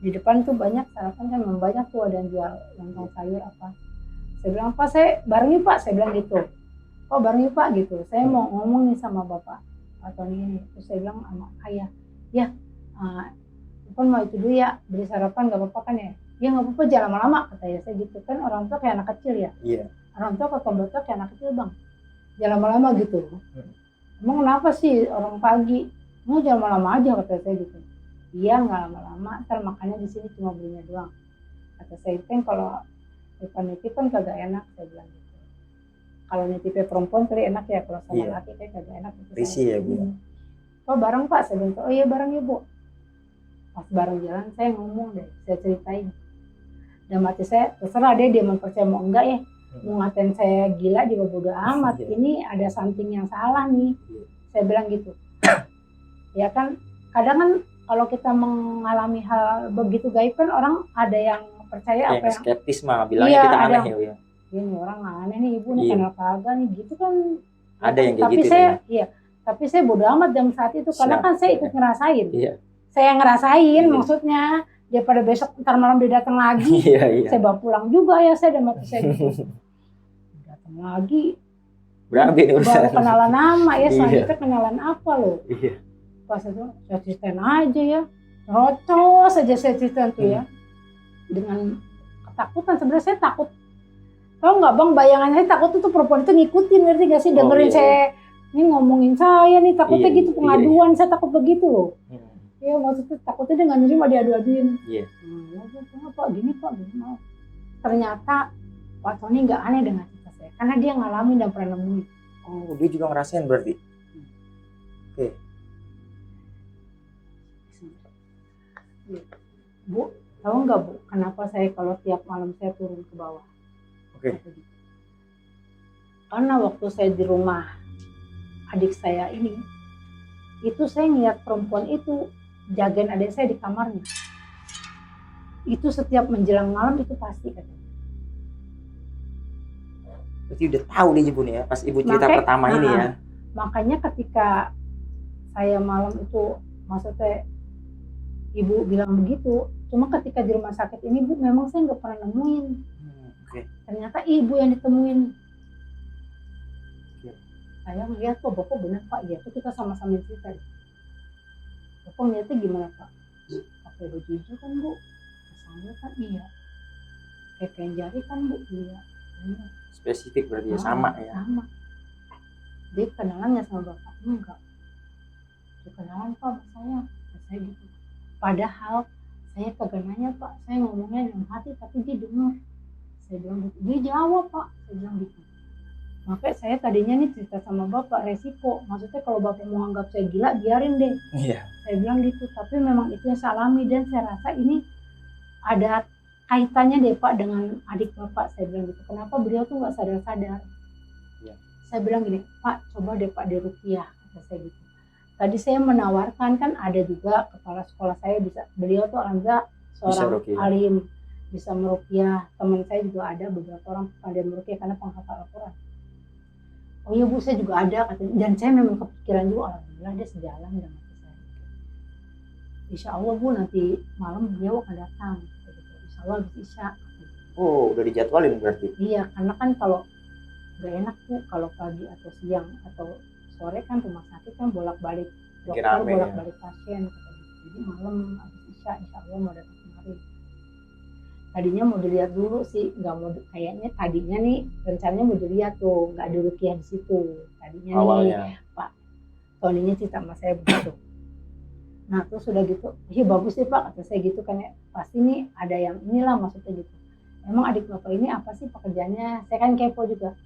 A: Di depan tuh banyak sarapan kan, memang banyak tuh ada yang jual lontong sayur apa. Saya bilang Pak saya bareng yuk Pak, saya bilang gitu. Oh bareng yuk Pak gitu, saya mau ngomong nih sama Bapak atau ini. Terus saya bilang sama ayah, ya Ipon mau itu dulu ya, beli sarapan gak apa-apa kan ya? Ya gak apa-apa jangan lama-lama kata ya, saya gitu kan, orang tua kayak anak kecil ya.
C: Iya.
A: Orang tua atau mbak tua kayak anak kecil bang, jangan lama-lama gitu. Emang kenapa sih orang pagi? Mau jangan lama-lama aja kata saya gitu. Iya gak lama-lama, ntar makannya di sini cuma belinya doang. Kata saya kan kalau nitip kan kagak enak, saya bilang gitu. Kalau nitipnya perempuan kali enak ya, kalau sama laki kayak kagak enak.
C: Risih ya Bu.
A: Oh bareng Pak, saya bilang, oh iya bareng ya Bu. Pas bareng jalan saya ngomong deh, saya ceritain. Dan mati saya, terserah deh dia mau percaya mau enggak ya. Mau ngatain saya gila juga bodo amat, ini ada something yang salah nih. Saya bilang gitu. Ya kan, kadang kan kalau kita mengalami hal begitu gaib kan orang ada yang percaya apa yang
C: skeptis mah, bilangnya kita aneh ya.
A: Ini orang aneh nih ibu nih kenal kagak nih gitu kan.
C: Ada yang kayak
A: tapi
C: gitu.
A: Saya, tapi saya bodo amat jam saat itu karena kan saya ikut ngerasain. Saya ngerasain maksudnya daripada besok ntar malam dia datang lagi. Saya bawa pulang juga ya saya dan mati saya gitu. Datang lagi.
C: Berapa nih urusan?
A: Baru kenalan nama ya, selanjutnya kenalan apa loh. Pas itu saya ceritain aja ya. Rocos saja saya ceritain tuh ya. Dengan ketakutan, sebenarnya saya takut. Tahu nggak bang, bayangannya saya takut itu perempuan itu ngikutin, ngerti gak sih, dengerin saya ini ngomongin saya nih, takutnya gitu pengaduan, saya takut begitu loh. Ya maksudnya takutnya dia nggak nerima diadu-aduin. Kenapa gini Pak, gini. Ternyata Pak Tony nggak aneh dengan cerita saya, karena dia ngalamin dan pernah nemuin.
C: Oh dia juga ngerasain berarti. Oke.
A: Bu, tahu nggak Bu, kenapa saya kalau tiap malam saya turun ke bawah? Karena waktu saya di rumah adik saya ini, itu saya ngeliat perempuan itu jagain adik saya di kamarnya. Itu setiap menjelang malam itu pasti katanya.
C: Berarti udah tahu nih ibu nih ya, pas ibu cerita pertama ini ya.
A: Makanya ketika saya malam itu, maksudnya ibu bilang begitu, cuma ketika di rumah sakit ini Bu, memang saya nggak pernah nemuin. Ternyata ibu yang ditemuin. Saya melihat kok Bapak benar Pak, ya itu kita sama-sama cerita. Bapak ngeliatnya gimana Pak? Pakai baju hijau kan Bu? Kesannya kan iya. Kayak jari kan Bu? Iya. Benar.
C: Spesifik berarti ya, sama ya?
A: Sama. Dia kenalannya sama Bapak? Enggak. Dia kenalan Pak sama saya gitu. Padahal saya kagak nanya Pak, saya ngomongnya dalam hati tapi dia dengar. Saya bilang gitu, dia jawab Pak, saya bilang gitu. Makanya saya tadinya nih cerita sama Bapak resiko, maksudnya kalau Bapak mau anggap saya gila, biarin deh.
C: Iya.
A: Saya bilang gitu, tapi memang itu yang saya alami dan saya rasa ini ada kaitannya deh Pak dengan adik Bapak, saya bilang gitu. Kenapa beliau tuh nggak sadar-sadar?
C: Iya.
A: Saya bilang gini, Pak coba deh Pak diruqyah, kata saya gitu. Tadi saya menawarkan kan ada juga kepala sekolah saya bisa, beliau tuh alhamdulillah seorang alim, bisa meruqyah. Teman saya juga ada beberapa orang pandai meruqyah karena penghafal Al-Quran. Oh iya Bu, saya juga ada katanya. Dan saya memang kepikiran juga, alhamdulillah dia sejalan dengan saya. Insya Allah Bu, nanti malam beliau akan datang. Insya Allah habis Isya.
C: Oh, udah dijadwalin berarti? Iya,
A: karena kan kalau gak enak Bu, kalau pagi atau siang atau sore kan rumah sakit kan bolak-balik dokter, bolak-balik pasien. Jadi malam habis Isya Insya Allah mau datang kemari. Tadinya mau dilihat dulu sih, nggak mau, kayaknya tadinya nih rencananya mau dilihat tuh, nggak diruqyah di situ. Tadinya awalnya nih Pak Toninya cerita sama saya begitu. Nah terus sudah gitu, iya bagus sih Pak kata saya gitu kan ya, pasti nih ada yang inilah maksudnya gitu. Emang adik Bapak ini apa sih pekerjaannya? Saya kan kepo juga.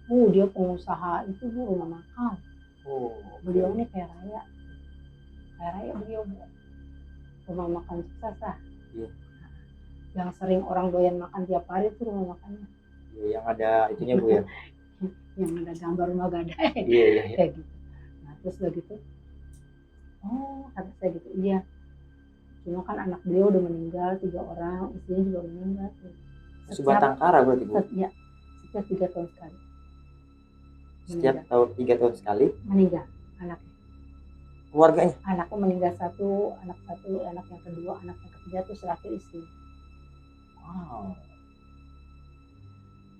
A: Dia pengusaha itu Bu, rumah makan. Beliau ini kaya raya beliau Bu. Rumah makan sukses lah. Yang sering orang doyan makan tiap hari itu rumah makannya.
C: Yang ada itunya Bu ya?
A: Yang ada gambar rumah gadai.
C: Iya.
A: Kayak gitu. Nah terus udah gitu, oh kata saya gitu, iya. Cuma kan anak beliau udah meninggal 3 orang, istrinya juga meninggal.
C: Sebatang kara berarti Bu?
A: Iya, setiap 3 tahun sekali.
C: Setiap 3 tahun sekali?
A: Meninggal anaknya.
C: Keluarganya?
A: Anaknya meninggal satu, anak yang kedua, anak yang ketiga tuh terakhir istri.
C: Wow.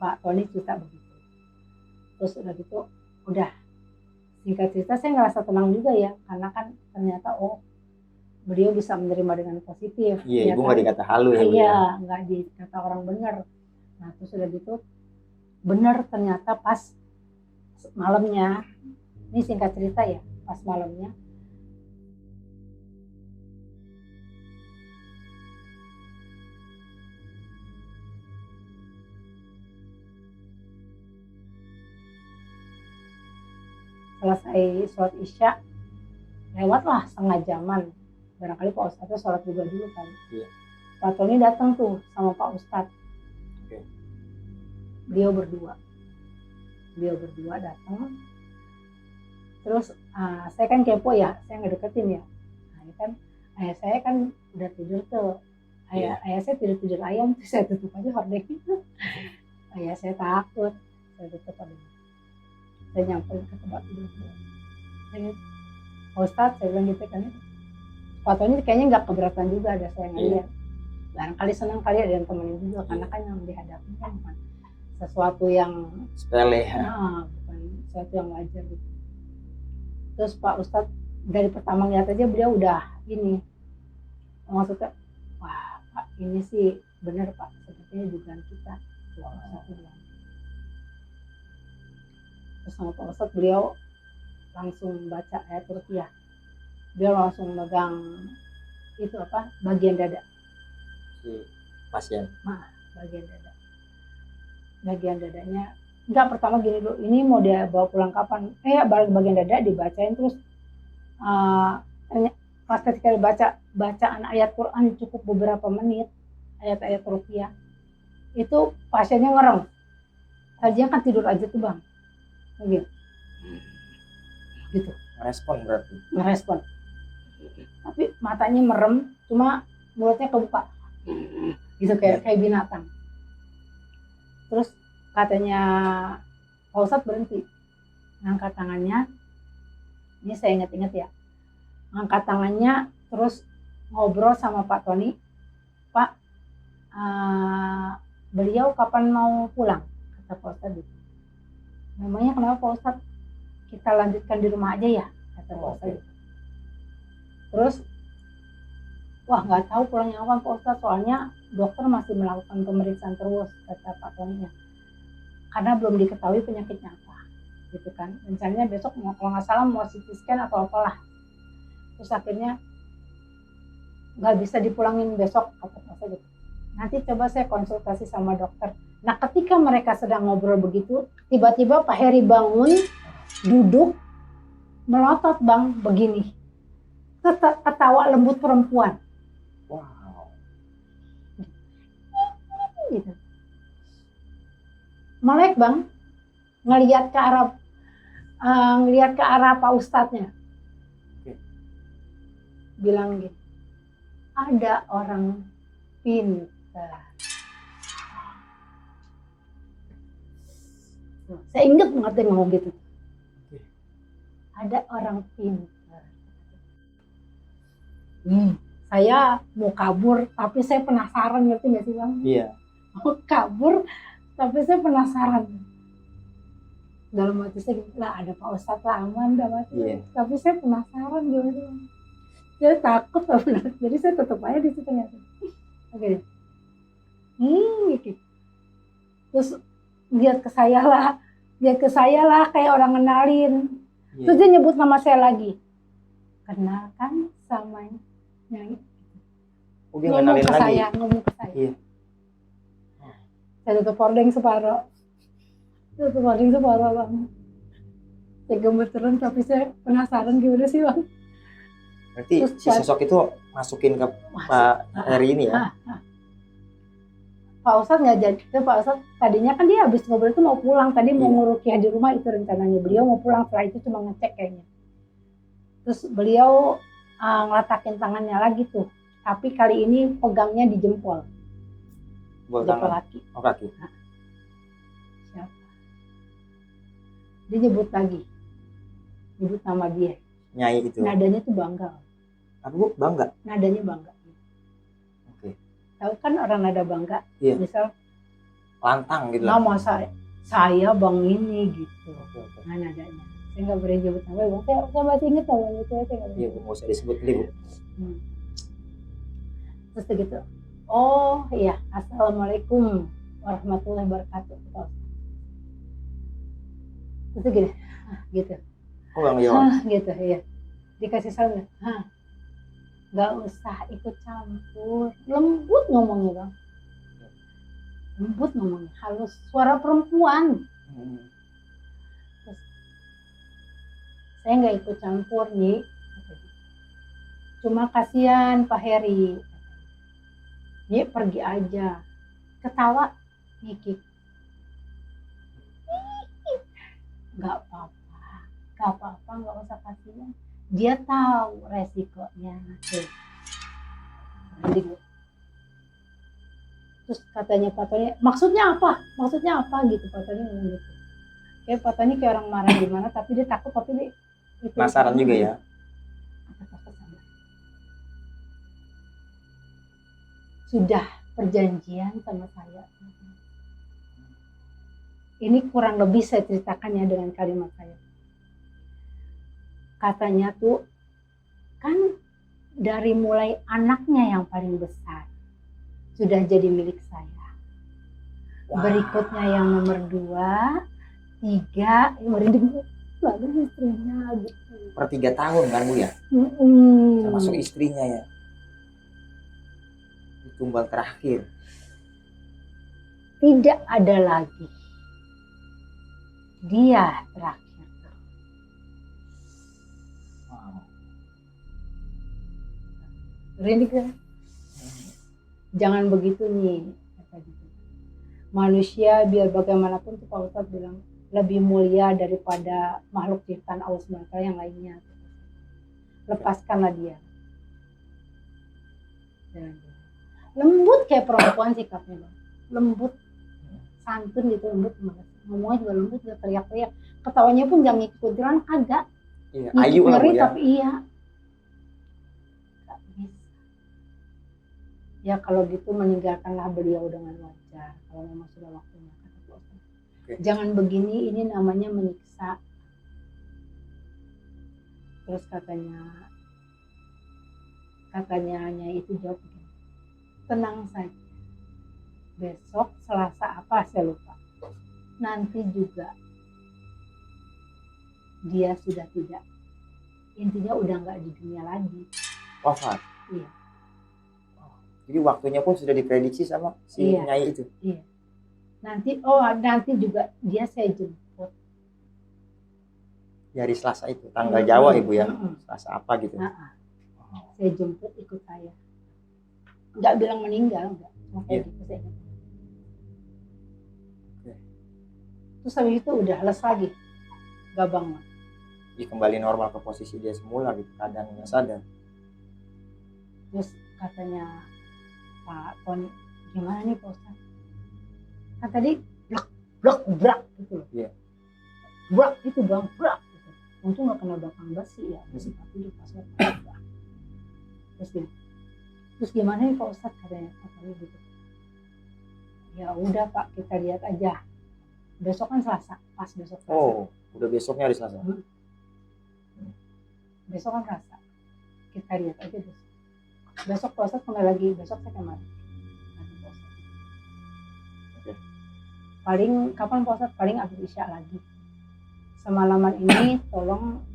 A: Pak Tony cerita begitu. Terus udah gitu, udah singkat cerita saya ngerasa tenang juga ya, karena kan ternyata beliau bisa menerima dengan positif.
C: Iya, Ibu nggak dikata halu ya.
A: Iya, nggak dikata orang benar. Nah terus udah gitu, benar ternyata pas malamnya, ini singkat cerita ya, pas malamnya selesai sholat Isya, lewatlah setengah jaman, barangkali Pak Ustadz sholat juga dulu kan.
C: Iya.
A: Pak Tony datang tuh sama Pak Ustadz.
C: Oke.
A: Beliau berdua datang. Terus saya kan kepo ya, saya ngedeketin ya. Nah kan ayah saya kan udah tidur tuh. Ayah saya tidur ayam, terus saya tutup aja hordengnya. Ayah saya takut, saya tutup hordengnya. Saya nyamperin ke tempat tidur. Pak Ustadz, saya bilang gitu kan. Pak Tony kayaknya nggak keberatan juga ada saya ngeliat. Barangkali senang kali ada yang temenin juga, karena kan yang dihadapi kan bukan sesuatu yang
C: sepele ya.
A: Bukan sesuatu yang wajar gitu. Terus Pak Ustadz dari pertama lihat aja beliau udah ini, maksudnya, wah Pak ini sih benar Pak, sepertinya dugaan kita. Terus sama Pak Ustadz beliau langsung baca ayat ruqyah. Beliau langsung megang itu apa, bagian dada
C: si pasien.
A: Bagian dadanya. Enggak, pertama gini dulu, ini mau dia bawa pulang kapan? Bagian dada dibacain, terus pas ketika dibaca bacaan ayat Quran cukup beberapa menit, ayat-ayat ruqyah, itu pasiennya ngereng. Tadinya kan tidur aja tuh Bang. Gitu.
C: Ngerespon berarti?
A: Ngerespon. tapi matanya merem, cuma mulutnya kebuka gitu kayak binatang. Terus katanya Pak Ustadz berhenti, ngangkat tangannya, ini saya ingat-ingat ya, ngangkat tangannya terus ngobrol sama Pak Tony. Pak, beliau kapan mau pulang? Kata Pak Ustadz gitu. Namanya kenapa Pak Ustadz? Kita lanjutkan di rumah aja ya, kata Pak Ustadz gitu. Terus, wah nggak tahu pulangnya kapan Pak Ustadz, soalnya dokter masih melakukan pemeriksaan terus, kata Pak Tony. Karena belum diketahui penyakitnya apa, gitu kan. Rencananya besok kalau nggak salah mau CT scan atau apalah. Terus akhirnya nggak bisa dipulangin besok, kata Pak Ustadz gitu. Nanti coba saya konsultasi sama dokter. Nah ketika mereka sedang ngobrol begitu, tiba-tiba Pak Heri bangun, duduk, melotot bang begini. Ketawa lembut perempuan.
C: Wow.
A: Gitu. Melek bang, ngelihat ke arah Pak Ustadznya. Bilang gitu, ada orang pintar. Saya ingat banget dia ngomong gitu. Ada orang pintar. Saya mau kabur, tapi saya penasaran, ngerti nggak sih bang?
C: Iya.
A: Mau kabur, tapi saya penasaran. Dalam hati saya, lah ada Pak Ustadz lah, aman dah mati.
C: Iya.
A: Tapi saya penasaran gimana. Saya takut, jadi saya tetap aja di situ nggak. Oke. Gitu. Terus lihat ke saya lah kayak orang kenalin.
C: Iya.
A: Terus dia nyebut nama saya lagi. Kenalkan sama Nyai.
C: Dia ngenalin lagi.
A: Ngomong ke saya.
C: Iya.
A: Saya tutup hordeng separuh bang. Saya gemeteran tapi saya penasaran gimana sih bang.
C: Berarti
A: Terus
C: si sosok itu masukin ke Pak Heri ini ya?
A: Pak Ustadz nggak jadi. Pak Ustadz tadinya kan dia habis ngobrol itu mau pulang. Tadi mau ngurukiah di rumah, itu rencananya. Beliau mau pulang, setelah itu cuma ngecek kayaknya. Terus beliau ngelatakin tangannya lagi tuh. Tapi kali ini pegangnya di jempol. Jempol kaki.
C: Oh kaki.
A: Nah, siapa? Dia nyebut lagi. Nyebut nama dia.
C: Nyai itu.
A: Nadanya tuh bangga.
C: Aku bangga.
A: Nadanya bangga.
C: Oke.
A: Tahu kan orang nada bangga.
C: Iya.
A: Misal
C: Lantang gitu.
A: nama saya bang ini gitu.
C: Oke.
A: Nah nadanya. Saya nggak boleh nyebut nama bang. Saya masih inget namanya itu.
C: Iya, Bu, nggak usah disebut dulu.
A: Terus begitu. Oh iya, assalamualaikum warahmatullahi wabarakatuh. Terus gini, gitu.
C: Oh nggak ngejawab.
A: Gitu ya. Dikasih salam, nggak usah ikut campur. Lembut ngomongnya bang. Lembut ngomongnya, halus, suara perempuan. Terus, saya nggak ikut campur nih. Cuma kasihan Pak Heri. Nih pergi aja. Ketawa, ngikik. Nggak apa-apa, nggak usah kasihan. Dia tahu resikonya. Terus katanya Pak Tony, maksudnya apa gitu, Pak Tony ngomong gitu. Kayak Pak Tony kayak orang marah gimana, tapi dia takut, tapi dia
C: Penasaran juga ya.
A: Sudah perjanjian sama saya. Ini kurang lebih saya ceritakannya dengan kalimat saya. Katanya tuh, kan dari mulai anaknya yang paling besar sudah jadi milik saya. Wow. Berikutnya yang nomor 2, 3, yang merinding lalu istrinya gitu.
C: Per 3 tahun kan Bu ya? Termasuk istrinya ya. Tumbal terakhir.
A: Tidak ada lagi. Dia terakhir.
C: Wow.
A: Ini kan? Jangan begitu nih. Manusia biar bagaimanapun tuh Pak Ustadz bilang lebih mulia daripada makhluk ciptaan Allah SWT yang lainnya. Lepaskanlah dia. jalan-jalan. Lembut kayak perempuan sikapnya Bang. Lembut, santun gitu, lembut banget. Ngomongnya juga lembut, gak teriak-teriak. Ketawanya pun jangan ngikut-ikutan, agak
C: Iya,
A: ngikut
C: ayu lah Bu
A: ngeri
C: ya.
A: tapi iya. Gak bisa. Ya kalau gitu meninggalkanlah beliau dengan wajar. Kalau memang sudah waktunya kata Pak Ustadz.
C: Oke.
A: Jangan begini, ini namanya menyiksa. Terus katanya Nyai itu jawab begini, tenang saja, besok Selasa apa saya lupa, nanti juga dia sudah tidak, intinya udah nggak di dunia lagi.
C: Wafat.
A: Iya.
C: Jadi waktunya pun sudah diprediksi sama si
A: Iya.
C: Nyai itu.
A: Iya. Nanti juga dia saya jemput.
C: Di hari Selasa itu, tanggal Jawa Ibu ya.
A: Mm-mm.
C: Selasa apa gitu.
A: Saya jemput ikut saya. Nggak bilang meninggal, enggak. Cuma kayak gitu saya ingat.
C: Oke.
A: Terus habis itu udah les lagi. Gabang.
C: Jadi kembali normal ke posisi dia semula gitu, keadaannya sadar.
A: Terus katanya Pak Tony, gimana nih Pak Ustadz? Kan tadi brak gitu loh.
C: Iya.
A: Brak itu Bang, brak gitu. Untung nggak kena belakang basi ya, basi pati di pas brak. Terus gimana nih Pak Ustadz, katanya Pak Tony gitu. Ya udah Pak, kita lihat aja. Besok kan Selasa, pas besok Selasa.
C: Oh, udah besoknya hari Selasa.
A: Besok kan Selasa. Kita lihat aja besok. Besok Pak Ustadz kembali lagi, besok saya kembali.
C: Oke.
A: Paling kapan Pak Ustadz? Paling habis Isya lagi. Semalaman ini tolong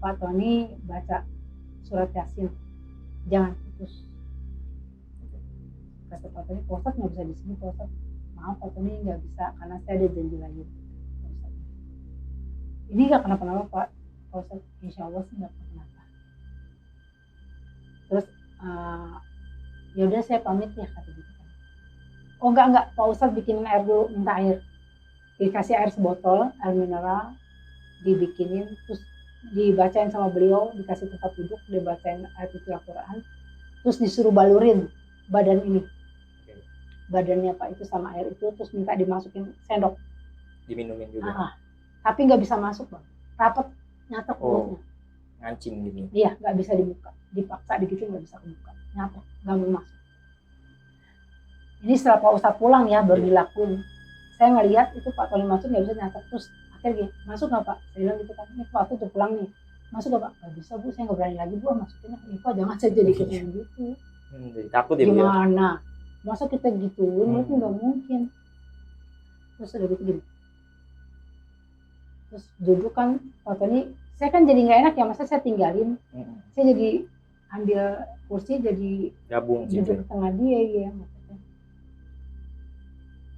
A: Pak Tony baca surat Yasin. Jangan putus. Kata Pak Tony, Pak Ustadz nggak bisa di sini Pak Ustadz. Maaf Pak Tony nggak bisa karena saya ada janji lagi. Ini nggak kenapa-napa Pak Ustadz, insya Allah sih nggak kenapa. Terus ya udah saya pamit ya kata gitu kan. Oh enggak Pak Ustadz bikinin air dulu, minta air. Dikasih air sebotol, air mineral, dibikinin, terus dibacain sama beliau, dikasih tempat duduk, dibacain ayat Al-Quran, terus disuruh balurin badan ini. Badannya Pak itu sama air itu, terus minta dimasukin sendok.
C: Diminumin juga.
A: Tapi nggak bisa masuk Bang, rapet, nyatok mulutnya.
C: Ngancing gitu.
A: Iya, nggak bisa dibuka, dipaksa digituin nggak bisa kebuka, nyatok, nggak mau masuk. Ini setelah Pak Ustadz pulang ya, baru dilakuin. Saya ngelihat itu Pak Tony masuk nggak bisa nyatok, terus akhirnya masuk nggak Pak? Saya bilang gitu kan, ini Pak tuh pulang nih, masuk nggak Pak? Nggak bisa Bu, saya nggak berani lagi Bu, masukin ini Pak, jangan saya jadi kayak gitu.
C: Jadi takut ya Bu ya?
A: Gimana? Masa kita gituin, itu nggak mungkin. Terus udah gitu gini. Terus duduk kan Pak Tony, saya kan jadi nggak enak ya, masa saya tinggalin. Saya jadi ambil kursi, jadi
C: gabung
A: duduk di tengah dia ya.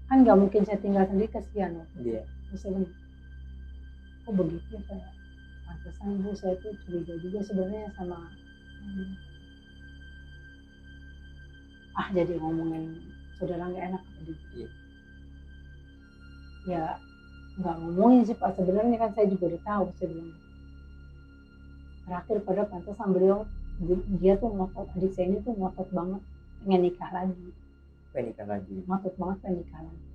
A: Kan nggak mungkin saya tinggal sendiri, kasihan.
C: Iya.
A: Terus saya bilang, oh begitu ya saya. Pantesan Bu, saya tuh curiga juga sebenarnya sama jadi ngomongin saudara nggak enak tadi.
C: Iya.
A: Ya nggak ngomongin sih Pak, sebenarnya kan saya juga udah tahu, saya bilang. Terakhir pada pantesan beliau, dia tuh ngotot, adik saya ini tuh ngotot banget pengen nikah lagi. Ngotot banget pengen nikah lagi.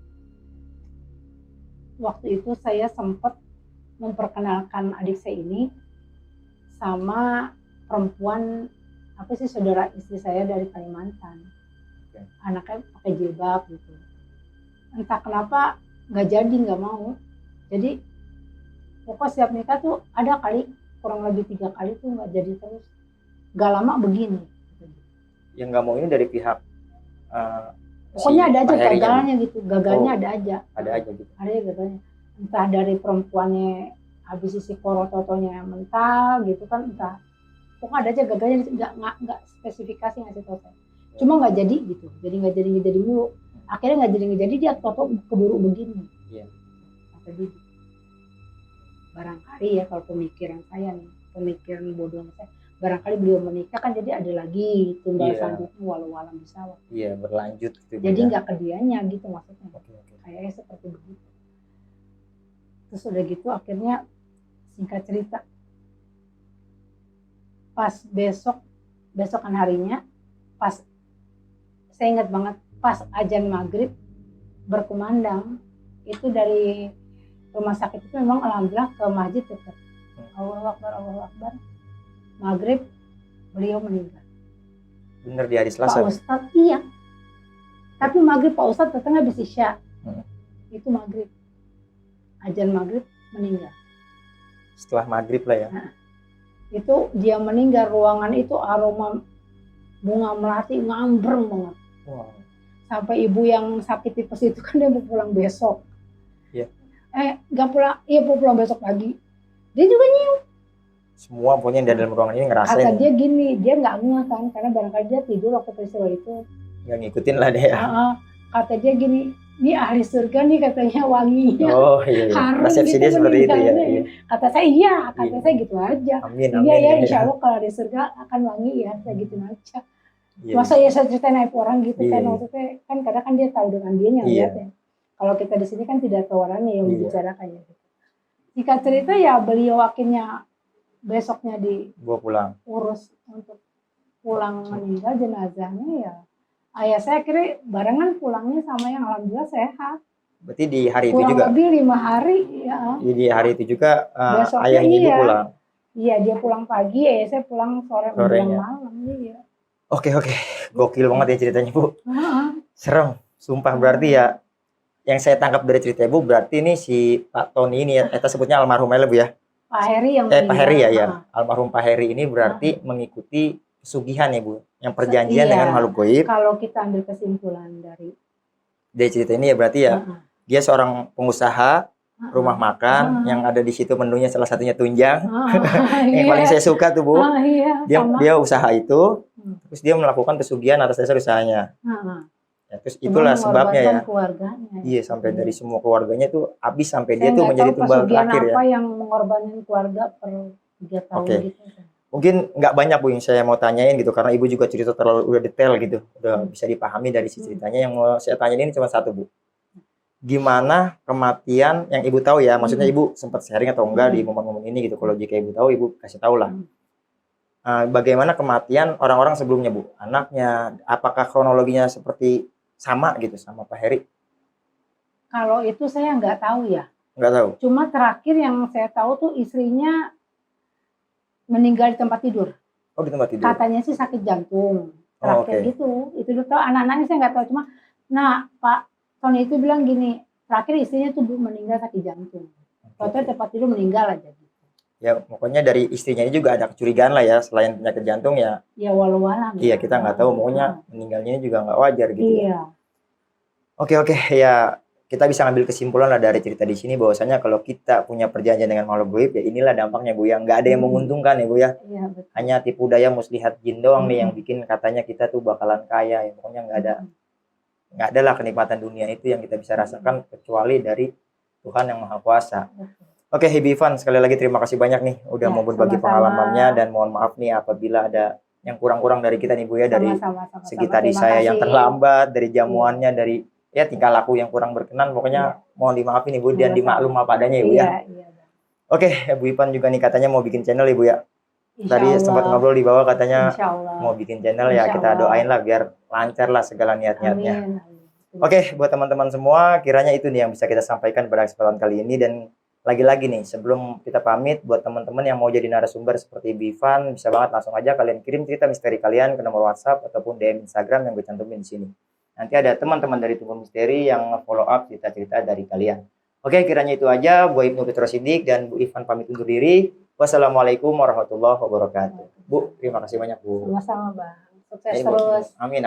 A: Waktu itu saya sempat memperkenalkan adik saya ini sama perempuan, apa sih, saudara istri saya dari Kalimantan. Anaknya pakai jilbab gitu. Entah kenapa nggak jadi, nggak mau. Jadi pokoknya setiap nikah tuh ada kali kurang lebih 3 kali tuh nggak jadi terus. Gak lama begini.
C: Yang nggak mau ini dari pihak
A: pokoknya ada aja
C: Pak
A: gagalnya gitu. Gagalnya ada aja.
C: Ada aja gitu.
A: Ada aja gagalnya. Entah dari perempuannya habis isi korototonya mental gitu kan, entah. Pokoknya ada aja gagalnya, nggak spesifikasi ngasih tahu saya. Cuma nggak jadi gitu. Jadi nggak jadi dulu. Akhirnya nggak jadi dia toto keburu begini.
C: Iya.
A: Tadi barangkali ya kalau pemikiran saya nih, pemikiran bodoh saya, barangkali beliau menikah kan jadi ada lagi tumbal selanjutnya walau alam bisa.
C: Iya, berlanjut gitu.
A: Jadi nggak ke dianya gitu maksudnya. Kayaknya seperti begitu. Terus udah gitu akhirnya singkat cerita, pas besokan harinya, pas Saya ingat banget pas azan maghrib berkumandang itu dari rumah sakit itu memang alhamdulillah ke masjid dekat. Allahu Akbar, Allahu Akbar. Maghrib beliau meninggal.
C: Bener di hari Selasa.
A: Pak Ustadz, iya. Tapi maghrib Pak Ustadz datangnya habis Isya. Itu maghrib. Azan maghrib meninggal.
C: Setelah maghrib lah ya.
A: Itu dia meninggal, ruangan itu aroma bunga melati ngambreng banget.
C: Wow.
A: Sampai ibu yang sakit tipes itu kan dia mau pulang besok.
C: Iya.
A: Gak pulang, iya mau pulang besok pagi. Dia juga nyium.
C: Semua pokoknya yang di dalam ruangan ini ngerasain.
A: Kata dia gini, dia nggak ngeh kan, karena barangkali dia tidur waktu peristiwa itu.
C: Nggak ngikutin lah deh ya.
A: Kata dia gini, ini ahli surga nih katanya wanginya.
C: Oh iya.
A: Harum
C: Persepsi
A: gitu
C: dia seperti itu ya.
A: meninggalnya.
C: Iya.
A: Kata saya iya, kata
C: Iya.
A: saya gitu aja.
C: Amin,
A: Iya
C: amin.
A: ya, insya Allah kalau di surga akan wangi ya, saya gitu aja.
C: Iya.
A: Masa ya saya ceritain naik orang gitu kan,
C: Iya.
A: maksudnya kan kadang kan dia tahu dengan dia yang
C: Iya.
A: lihat ya. Kalau kita di sini kan tidak tahu orangnya yang
C: Iya.
A: membicarakan ya. Gitu. Singkat cerita ya beliau akhirnya besoknya
C: Gua pulang.
A: diurus untuk pulang meninggal jenazahnya ya. Ayah saya kira barengan pulangnya sama yang alhamdulillah sehat.
C: Berarti di hari itu
A: Kurang
C: juga.
A: lebih 5 hari ya.
C: Di hari itu juga
A: Besoknya
C: ayahnya ibu
A: iya.
C: pulang.
A: Iya dia pulang pagi, ayah saya pulang sore menjelang
C: Sorenya.
A: malam. Iya.
C: Oke. Gokil banget ya ceritanya Bu. Serem. Sumpah berarti ya. Yang saya tangkap dari cerita Ibu berarti ini si Pak Tony ini ya. Kita sebutnya almarhum ya Bu ya.
A: Pak Heri yang
C: Pak Heri ya.
A: meninggal.
C: Almarhum Pak Heri ini berarti mengikuti pesugihan ya Bu. Yang perjanjian
A: Iya.
C: dengan makhluk goib.
A: Kalau kita ambil kesimpulan dari
C: Cerita ini ya berarti ya. Dia seorang pengusaha rumah makan yang ada di situ menunya salah satunya tunjang. Yang paling saya suka tuh Bu.
A: Iya,
C: Dia usaha itu, terus dia melakukan pesugihan atas dasar usahanya. Ya, terus itulah sebabnya ya.
A: Keluarganya.
C: Iya, sampai dari semua keluarganya tuh habis sampai
A: Saya
C: dia tuh
A: nggak
C: menjadi
A: tahu
C: tumbal
A: pesugihan
C: terakhir ya.
A: apa yang mengorbankan keluarga per 3 tahun
C: Oke.
A: gitu.
C: Mungkin nggak banyak Bu yang saya mau tanyain gitu karena Ibu juga cerita terlalu udah detail gitu. Udah bisa dipahami dari si ceritanya. Yang mau saya tanyain ini cuma satu Bu. Gimana kematian yang Ibu tahu ya? Maksudnya Ibu sempat sharing atau enggak di momen-momen ini gitu. Kalau jika Ibu tahu, Ibu kasih tahu lah. Bagaimana kematian orang-orang sebelumnya Bu? Anaknya, apakah kronologinya seperti sama gitu sama Pak Heri?
A: Kalau itu saya nggak tahu ya.
C: Nggak tahu.
A: Cuma terakhir yang saya tahu tuh istrinya meninggal di tempat tidur.
C: Oh, di tempat tidur.
A: Katanya sih sakit jantung. Terakhir
C: oke.
A: gitu. Itu udah tahu anak-anaknya saya nggak tahu. Cuma, nah Pak Tony itu bilang gini, terakhir istrinya tuh meninggal sakit jantung. Waktu tempat tidur meninggal aja.
C: Ya, pokoknya dari istrinya ini juga ada kecurigaan lah ya, selain penyakit jantung ya.
A: Ya walau-walau.
C: Iya, kita nggak tahu, pokoknya meninggalnya juga nggak wajar gitu.
A: Iya.
C: Oke, ya kita bisa ngambil kesimpulan lah dari cerita di sini bahwasanya kalau kita punya perjanjian dengan makhluk goib ya inilah dampaknya Bu ya. Nggak ada yang menguntungkan ya Bu ya.
A: Iya betul.
C: Hanya tipu daya muslihat jin doang nih yang bikin katanya kita tuh bakalan kaya ya. Pokoknya nggak ada lah kenikmatan dunia itu yang kita bisa rasakan kecuali dari Tuhan yang Maha Kuasa. Oke, Ibu Ivan, sekali lagi terima kasih banyak nih udah
A: Ya,
C: mau berbagi
A: sama-sama.
C: pengalamannya dan mohon maaf nih apabila ada yang kurang-kurang dari kita nih Bu ya, dari
A: Sama-sama.
C: segi tadi
A: Terima
C: saya
A: kasih.
C: yang terlambat, dari jamuannya, dari ya tingkah laku yang kurang berkenan, pokoknya mohon dimaafin Ibu dan
A: Sama-sama.
C: dimaklum apa adanya Ibu ya.
A: Iya.
C: Oke, Bu Ivan juga nih katanya mau bikin channel Ibu ya. Tadi
A: Insya
C: sempat
A: Allah.
C: ngobrol di bawah katanya
A: Insya Allah.
C: mau bikin channel ya,
A: Insya
C: kita
A: Allah.
C: doain lah biar lancar lah segala niat-niatnya.
A: Amin.
C: Oke, buat teman-teman semua, kiranya itu nih yang bisa kita sampaikan pada kesempatan kali ini. Dan lagi-lagi nih, sebelum kita pamit, buat teman-teman yang mau jadi narasumber seperti Ibu Ivan, bisa banget langsung aja kalian kirim cerita misteri kalian ke nomor WhatsApp ataupun DM Instagram yang gue cantumin di sini. Nanti ada teman-teman dari Tumpul Misteri yang follow up cerita-cerita dari kalian. Oke, kiranya itu aja. Bu Ibnu Fitro Siddiq dan Bu Ivan pamit undur diri. Wassalamualaikum warahmatullahi wabarakatuh. Bu, terima kasih banyak Bu.
A: Sama-sama Bang. Sukses
C: Ya, Ibu.
A: terus.
C: Amin.